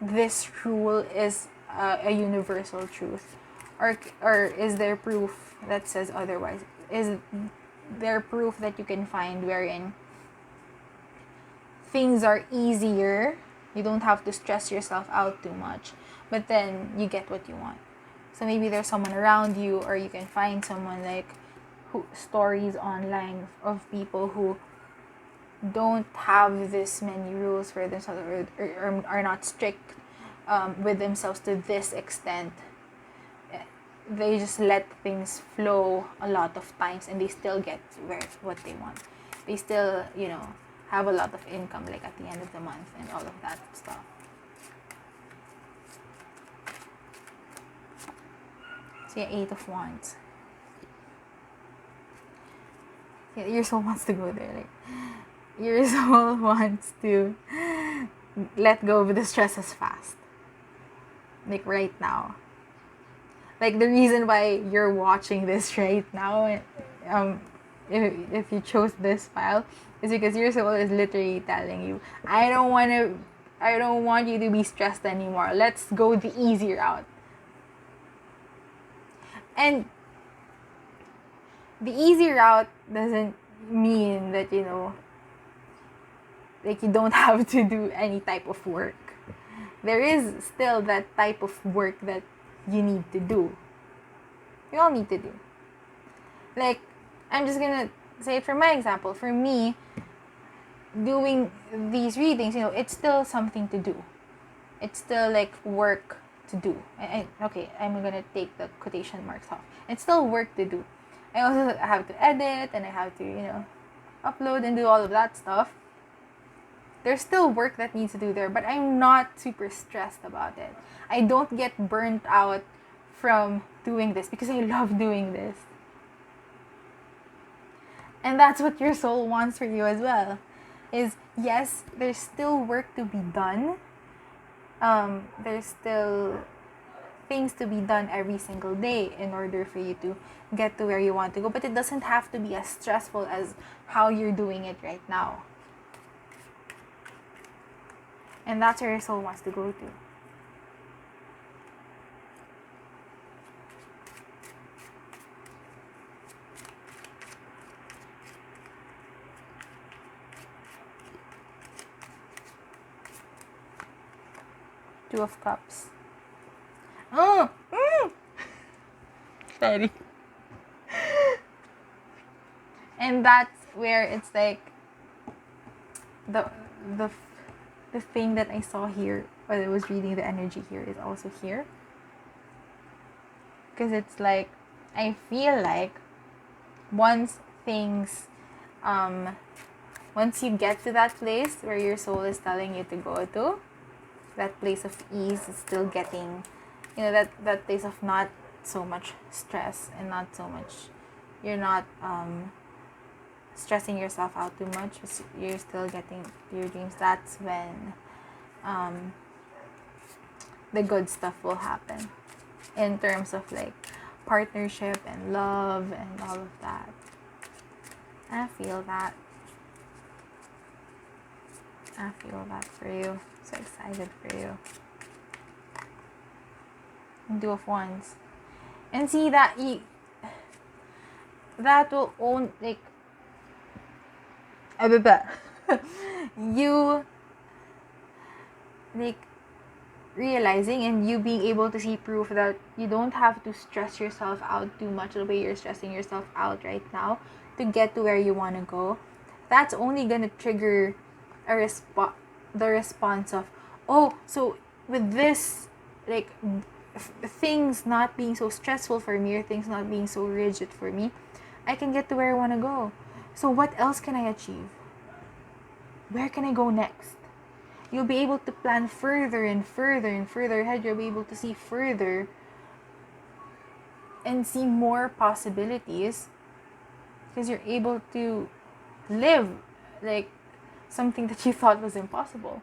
this rule is a universal truth, or is there proof that says otherwise? Is there proof that you can find wherein things are easier, you don't have to stress yourself out too much, but then you get what you want? So maybe there's someone around you, or you can find someone like stories online of people who don't have this many rules for themselves, or are not strict with themselves to this extent. They just let things flow a lot of times and they still get what they want. They still, have a lot of income, like at the end of the month and all of that stuff. So yeah, 8 of Wands. Yeah, your soul wants to go there. Like, your soul wants to let go of the stresses fast. Like right now. Like the reason why you're watching this right now, if you chose this file, is because your soul is literally telling you, I don't want you to be stressed anymore. Let's go the easy route. And the easy route doesn't mean that, like you don't have to do any type of work. There is still that type of work that you need to do. You all need to do. Like, I'm just gonna say it from my example. For me, doing these readings, it's still something to do. It's still like work to do. Okay, I'm gonna take the quotation marks off. It's still work to do. I also have to edit and I have to, upload and do all of that stuff. There's still work that needs to do there, but I'm not super stressed about it. I don't get burnt out from doing this because I love doing this. And that's what your soul wants for you as well. Is yes, there's still work to be done. There's still things to be done every single day in order for you to get to where you want to go. But it doesn't have to be as stressful as how you're doing it right now. And that's where your soul wants to go to. Two of Cups. Oh! Sorry. And that's where it's like the thing that I saw here, while I was reading the energy here, is also here. Because it's like, I feel like once things, once you get to that place where your soul is telling you to go to, that place of ease is still getting, that place of not so much stress and not so much, you're not stressing yourself out too much, you're still getting your dreams. That's when the good stuff will happen in terms of like partnership and love and all of that. I feel that for you. So excited for you. And Two of Wands. And see that that will own, like, you, like, realizing and you being able to see proof that you don't have to stress yourself out too much the way you're stressing yourself out right now to get to where you want to go. That's only gonna trigger the response of, oh, so with this, like, things not being so stressful for me, or things not being so rigid for me, I can get to where I want to go. So what else can I achieve? Where can I go next? You'll be able to plan further and further and further ahead. You'll be able to see further and see more possibilities because you're able to live like something that you thought was impossible.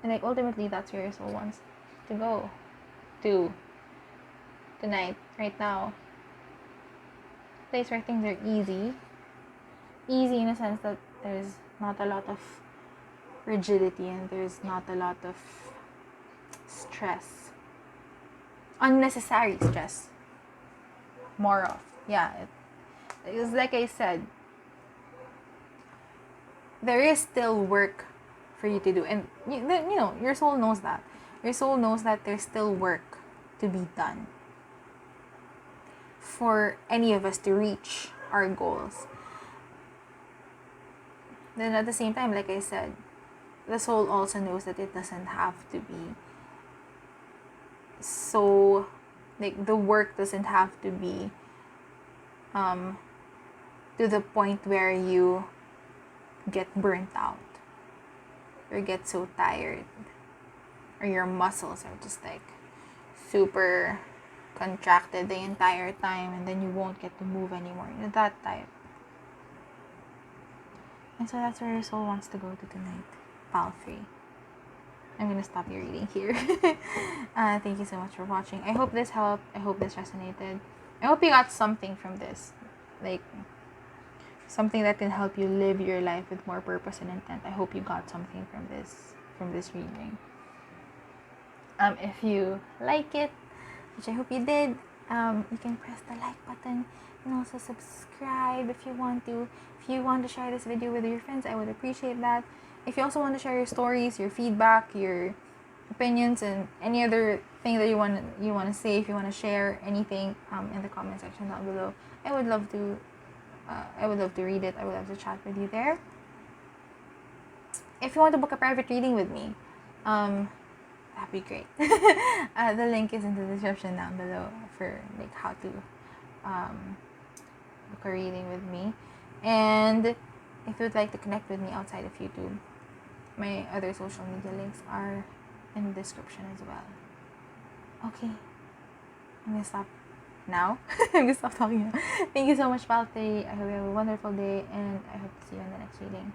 And like ultimately that's where your soul wants to go to tonight, right now. Place where things are easy in a sense that there's not a lot of rigidity and there's not a lot of stress, unnecessary stress, more of, it's like I said, there is still work for you to do, and your soul knows that. Your soul knows that there's still work to be done for any of us to reach our goals. Then at the same time, like I said, the soul also knows that it doesn't have to be so, like, the work doesn't have to be to the point where you get burnt out or get so tired, or your muscles are just like super contracted the entire time, and then you won't get to move anymore. You know, that type. And so that's where your soul wants to go to tonight. Pile 3. I'm gonna stop your reading here. Thank you so much for watching. I hope this helped. I hope this resonated. I hope you got something from this. Like, something that can help you live your life with more purpose and intent. I hope you got something from this reading. If you like it, which I hope you did, you can press the like button and also subscribe if you want to. If you want to share this video with your friends, I would appreciate that. If you also want to share your stories, your feedback, your opinions, and any other thing that you want to say, if you want to share anything in the comment section down below, I would love to read it. I would love to chat with you there. If you want to book a private reading with me, that'd be great. The link is in the description down below for like how to book a reading with me. And if you'd like to connect with me outside of YouTube, my other social media links are in the description as well. Okay, I'm gonna stop now. I'm gonna stop talking now. Thank you so much, Pal 3. I hope you have a wonderful day, and I hope to see you in the next reading.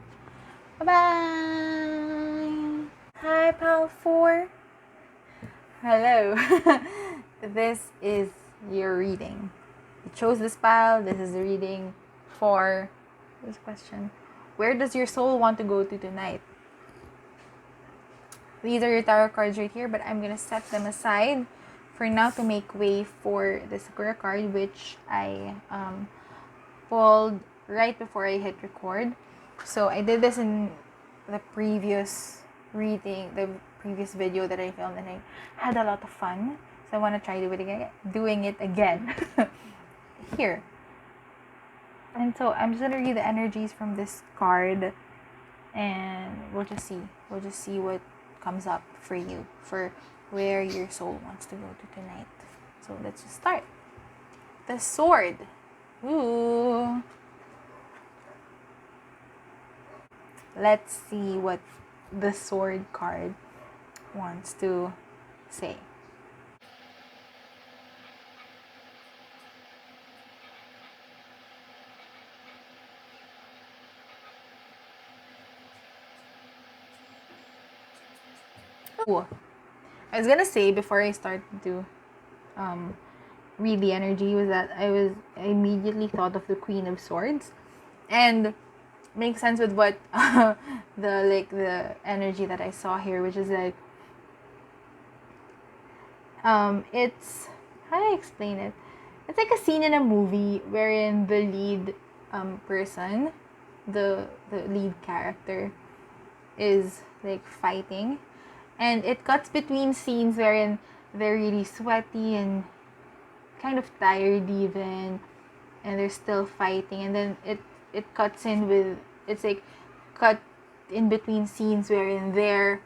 Bye-bye. Hi, Pal 4. Hello. This is your reading. You chose this pile. This is the reading for this question. Where does your soul want to go to tonight? These are your tarot cards right here, but I'm going to set them aside for now to make way for the Sakura card, which I pulled right before I hit record. So I did this in the previous reading, the previous video that I filmed, and I had a lot of fun. So I want to try doing it again here. And so I'm just going to read the energies from this card, and we'll just see what comes up for you, for where your soul wants to go to tonight. So let's just start. The Sword. Ooh. Let's see what the Sword card wants to say. Ooh. I was gonna say before I start to read the energy was that I immediately thought of the Queen of Swords, and makes sense with what the energy that I saw here, which is like it's, how do I explain it? It's like a scene in a movie wherein the lead person, the lead character, is like fighting, and it cuts between scenes wherein they're really sweaty and kind of tired even, and they're still fighting, and then it cuts in with, it's like cut in between scenes wherein they're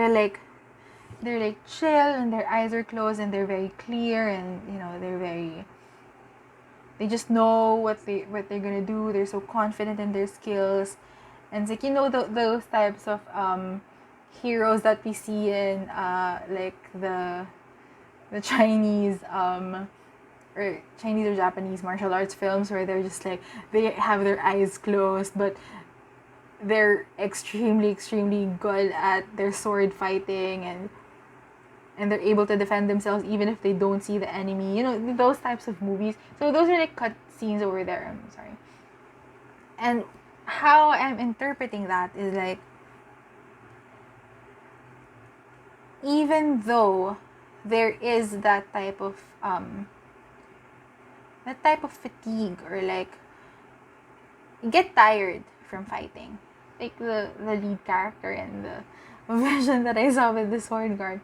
like chill, and their eyes are closed, and they're very clear, and you know, they just know what they're gonna do. They're so confident in their skills, and it's like, you know, those types of heroes that we see in like the Chinese or Chinese or Japanese martial arts films, where they're just like, they have their eyes closed, but they're extremely good at their sword fighting, and they're able to defend themselves even if they don't see the enemy. You know, those types of movies. So those are like cut scenes over there. I'm sorry. And how I'm interpreting that is like, even though there is that type of fatigue, or like, you get tired from fighting, like the lead character and the vision that I saw with the sword guard,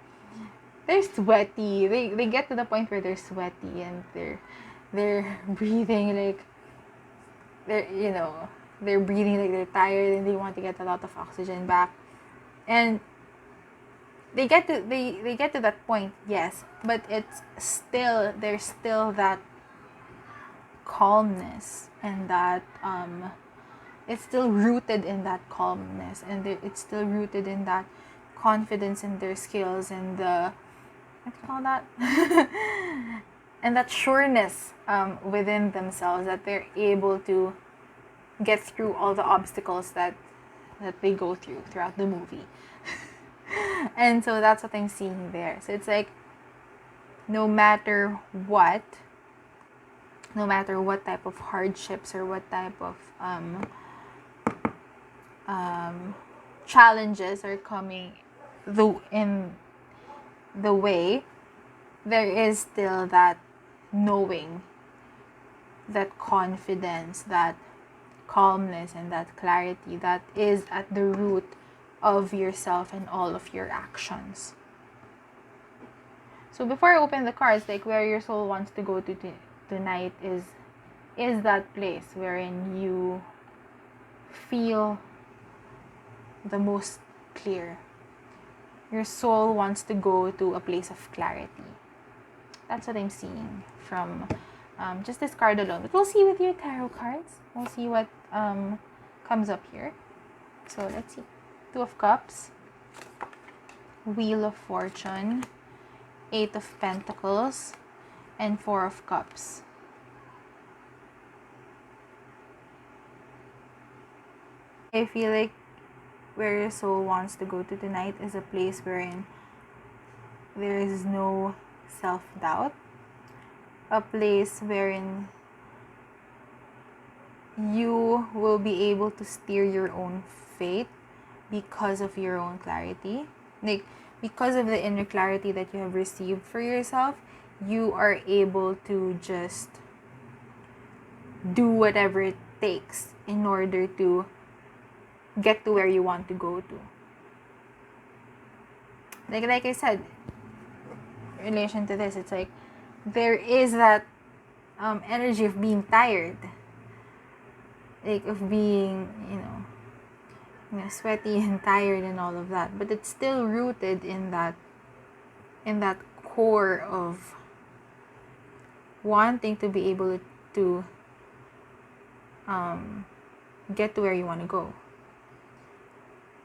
they're sweaty. They get to the point where they're sweaty, and they're breathing like, they're breathing like they're tired, and they want to get a lot of oxygen back. And they get to that point, yes, but it's still, there's still that calmness, and that it's still rooted in that calmness, and it's still rooted in that confidence in their skills, and the, what do you call that? And that sureness within themselves, that they're able to get through all the obstacles that they go through throughout the movie. And so that's what I'm seeing there. So it's like, no matter what type of hardships or what type of challenges are coming in the way, there is still that knowing, that confidence, that calmness, and that clarity that is at the root of yourself and all of your actions. So before I open the cards, like, where your soul wants to go to tonight is that place wherein you feel the most clear. Your soul wants to go to a place of clarity. That's what I'm seeing from just this card alone. But we'll see with your tarot cards. We'll see what comes up here. So let's see. 2 of Cups, Wheel of Fortune, 8 of Pentacles, and 4 of Cups. I feel like where your soul wants to go to tonight is a place wherein there is no self-doubt, a place wherein you will be able to steer your own fate because of your own clarity. Like, because of the inner clarity that you have received for yourself, you are able to just do whatever it takes in order to get to where you want to go to. Like I said, in relation to this, it's like there is that energy of being tired, like of being, sweaty and tired and all of that, but it's still rooted in that core of wanting to be able to get to where you want to go.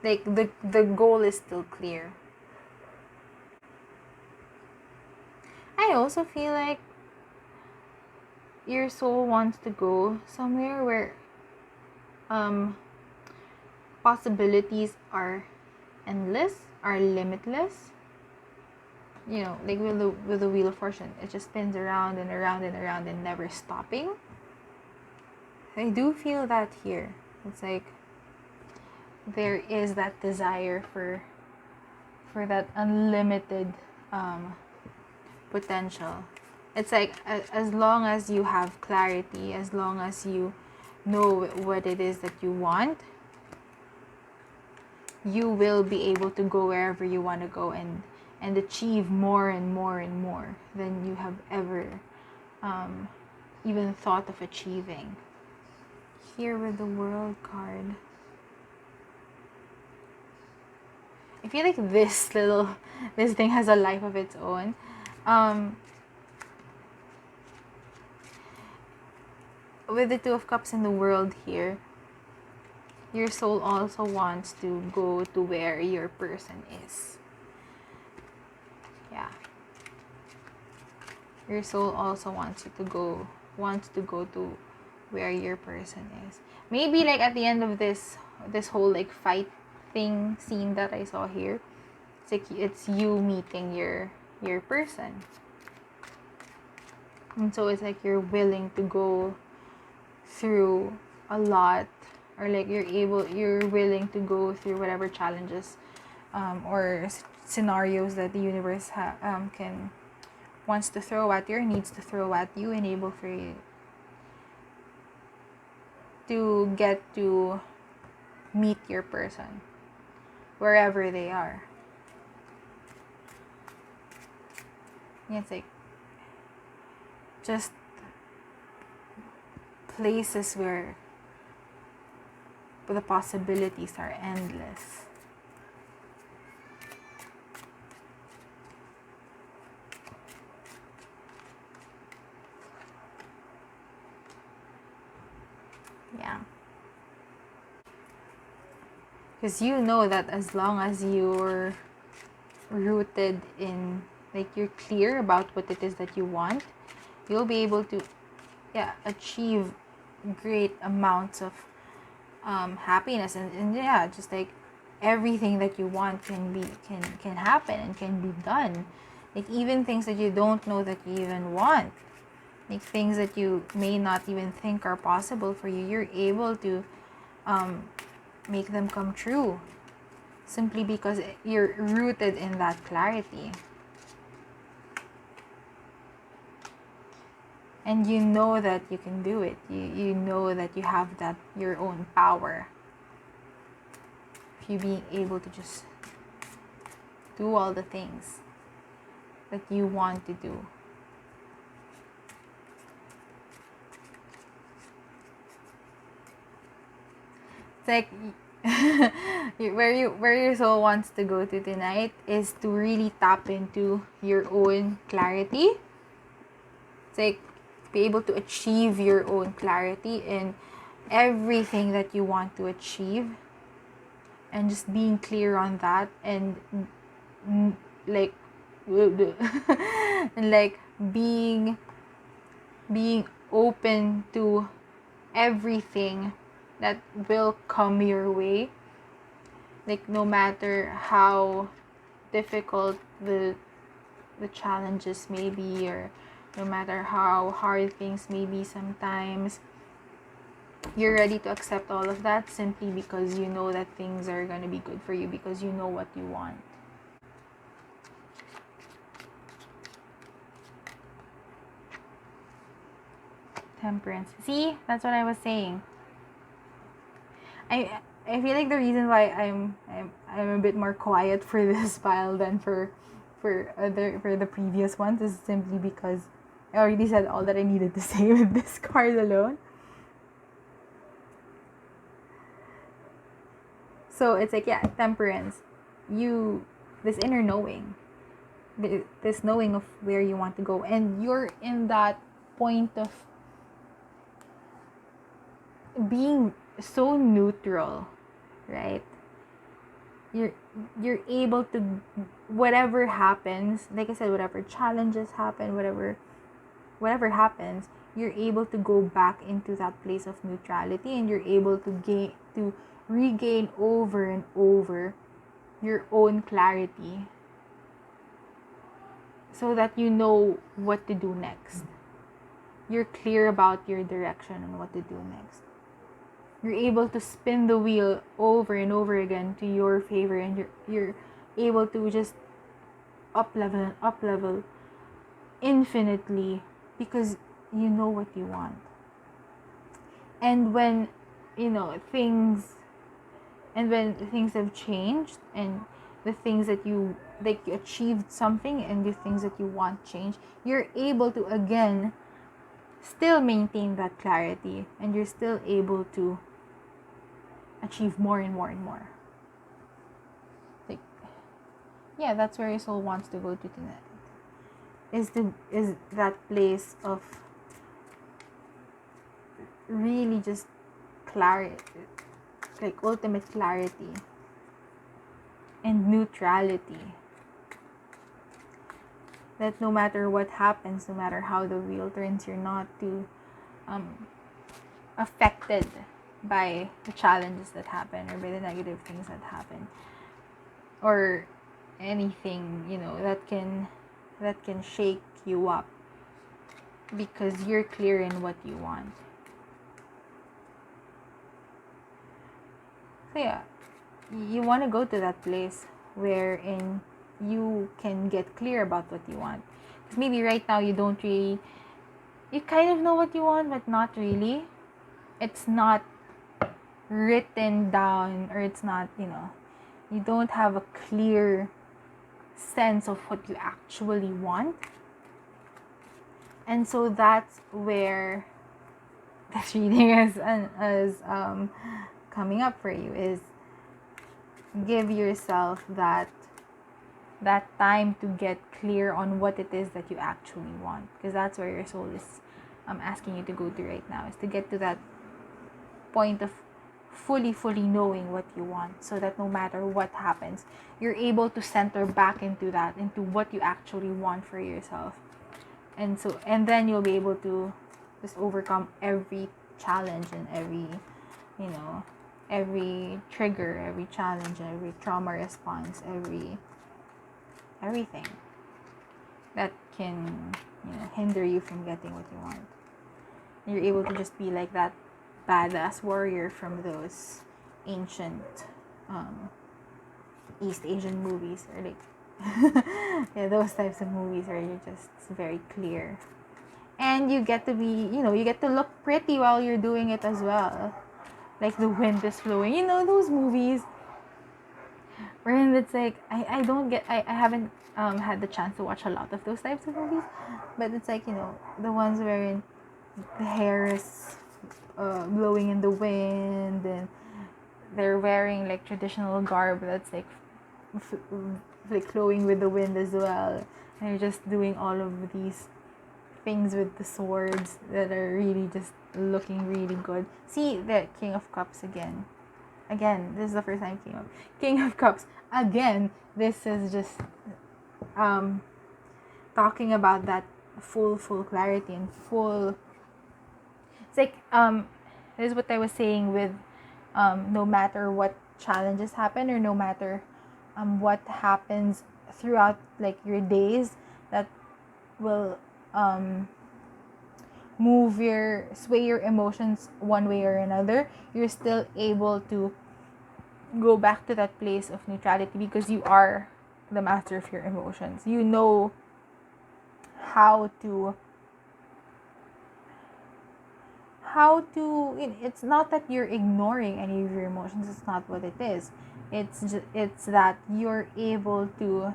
Like, the goal is still clear. I also feel like your soul wants to go somewhere where possibilities are endless, are limitless. Like with the Wheel of Fortune, it just spins around and around and around and never stopping. I do feel that here. It's like there is that desire for that unlimited potential. It's like, as long as you have clarity, as long as you know what it is that you want, you will be able to go wherever you want to go and achieve more and more and more than you have ever even thought of achieving. Here with the World card, I feel like this thing has a life of its own. With the 2 of Cups in the World here, your soul also wants to go to where your person is. Yeah. Your soul also wants to go to where your person is. Maybe like at the end of this whole like fight thing scene that I saw here, it's like it's you meeting your person. And so it's like you're willing to go through a lot, or like you're willing to go through whatever challenges or scenarios that the universe wants to throw at you or needs to throw at you, and able for you to get to meet your person wherever they are. It's like just places where the possibilities are endless. Because you know that as long as you're rooted in, like, you're clear about what it is that you want, you'll be able to achieve great amounts of happiness, and just like everything that you want can happen and can be done. Like, even things that you don't know that you even want, like things that you may not even think are possible for you, you're able to make them come true, simply because you're rooted in that clarity. And you know that you can do it. You know that you have that, your own power. If you being able to just do all the things that you want to do. It's like where your soul wants to go to tonight is to really tap into your own clarity. It's like be able to achieve your own clarity in everything that you want to achieve, and just being clear on that, and like and like being open to everything that will come your way, like no matter how difficult the challenges may be, or no matter how hard things may be sometimes, you're ready to accept all of that, simply because you know that things are going to be good for you, because you know what you want. Temperance. See, that's what I was saying. I feel like the reason why I'm a bit more quiet for this file than for the previous ones is simply because I already said all that I needed to say with this card alone. So it's like, temperance. This inner knowing, this knowing of where you want to go, and you're in that point of being so neutral, right? You're able to, whatever happens, like I said, whatever challenges happen, whatever happens, you're able to go back into that place of neutrality, and you're able to regain over and over your own clarity, so that you know what to do next. You're clear about your direction and what to do next. You're able to spin the wheel over and over again to your favor, and you're able to just up level infinitely, because you know what you want. And when things have changed, and the things that you achieved something, and the things that you want change, you're able to again still maintain that clarity, and you're still able to achieve more and more and more. Like, that's where your soul wants to go to tonight. Is that place of really just clarity, like ultimate clarity and neutrality. That no matter what happens, no matter how the wheel turns, you're not too affected by the challenges that happen, or by the negative things that happen, or anything that can shake you up, because you're clear in what you want. So you want to go to that place wherein you can get clear about what you want. Because maybe right now you kind of know what you want, but not really. It's not written down, or it's not, you don't have a clear sense of what you actually want. And so that's where this reading is coming up for you, is give yourself that time to get clear on what it is that you actually want, because that's where your soul is asking you to go to right now, is to get to that point of fully knowing what you want, so that no matter what happens, you're able to center back into that, into what you actually want for yourself. And then you'll be able to just overcome every challenge and every trigger, every challenge, every trauma response, everything that can hinder you from getting what you want. And you're able to just be like that badass warrior from those ancient East Asian movies, or like yeah, those types of movies where you're just very clear, and you get to be, you get to look pretty while you're doing it as well, like the wind is flowing, those movies wherein it's like I don't get, I haven't had the chance to watch a lot of those types of movies, but it's like, the ones wherein the hair is blowing in the wind, and they're wearing like traditional garb that's like flowing with the wind as well, and they're just doing all of these things with the swords that are really just looking really good. See the King of Cups again. This is the first time King of Cups again. This is just talking about that full clarity and full. It's like this is what I was saying with no matter what challenges happen, or no matter what happens throughout like your days, that will sway your emotions one way or another, you're still able to go back to that place of neutrality, because you are the master of your emotions. You know how to it's not that you're ignoring any of your emotions. It's not what it is. It's that you're able to,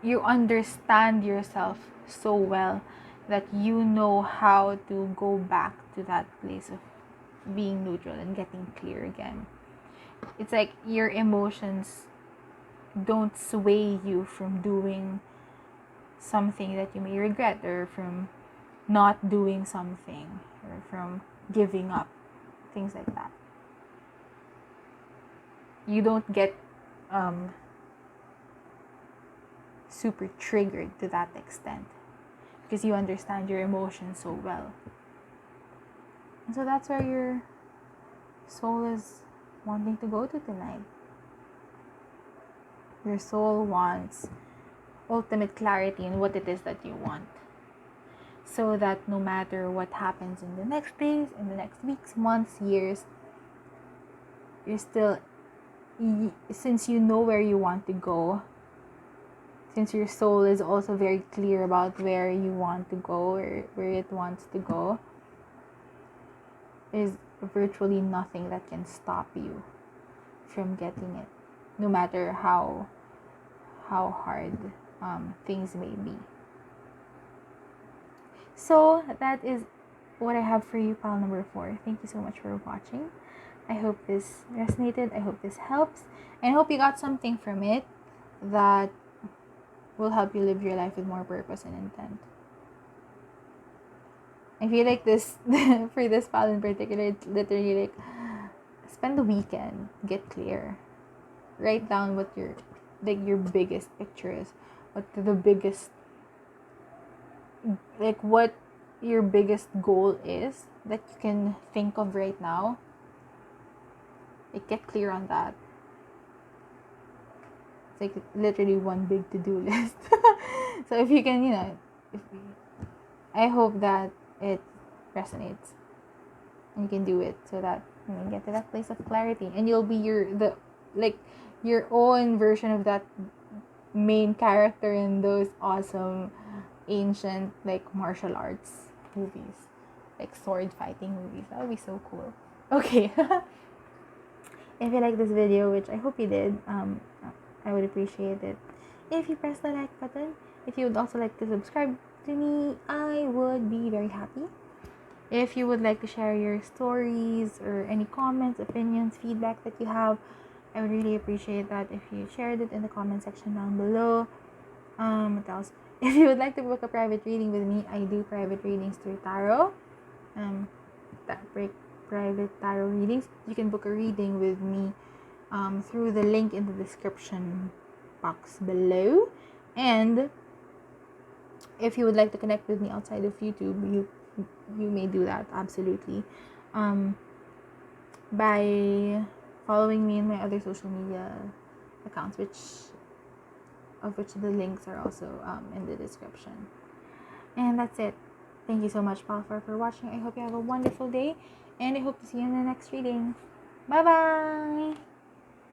you understand yourself so well that you know how to go back to that place of being neutral and getting clear again. It's like your emotions don't sway you from doing something that you may regret, or from not doing something, or from giving up, things like that. You don't get super triggered to that extent, because you understand your emotions so well. And so that's where your soul is wanting to go to tonight. Your soul wants ultimate clarity in what it is that you want, so that no matter what happens in the next days, in the next weeks, months, years, you're still, since you know where you want to go, since your soul is also very clear about where you want to go, or where it wants to go, there's virtually nothing that can stop you from getting it, no matter how hard things may be. So that is what I have for you, pile number 4. Thank you so much for watching. I hope this resonated. I hope this helps. And I hope you got something from it that will help you live your life with more purpose and intent. I feel like this, for this pile in particular, it's literally like, spend the weekend, get clear. Write down what your biggest picture is. What the biggest, what your biggest goal is that you can think of right now. Like, get clear on that. It's like literally one big to-do list. So if you can, I hope that it resonates and you can do it, so that you get to that place of clarity, and you'll be your own version of that main character in those awesome ancient martial arts movies, like sword fighting movies. That would be so cool. Okay. If you like this video, which I hope you did, I would appreciate it if you press the like button. If you would also like to subscribe to me, I would be very happy. If you would like to share your stories or any comments, opinions, feedback that you have, I would really appreciate that if you shared it in the comment section down below. What else? If you would like to book a private reading with me, I do private readings through tarot. private tarot readings, you can book a reading with me through the link in the description box below. And if you would like to connect with me outside of YouTube, you may do that, absolutely, by following me in my other social media accounts, which the links are also in the description. And that's it. Thank you so much, Palfar, for watching. I hope you have a wonderful day, and I hope to see you in the next reading. Bye bye.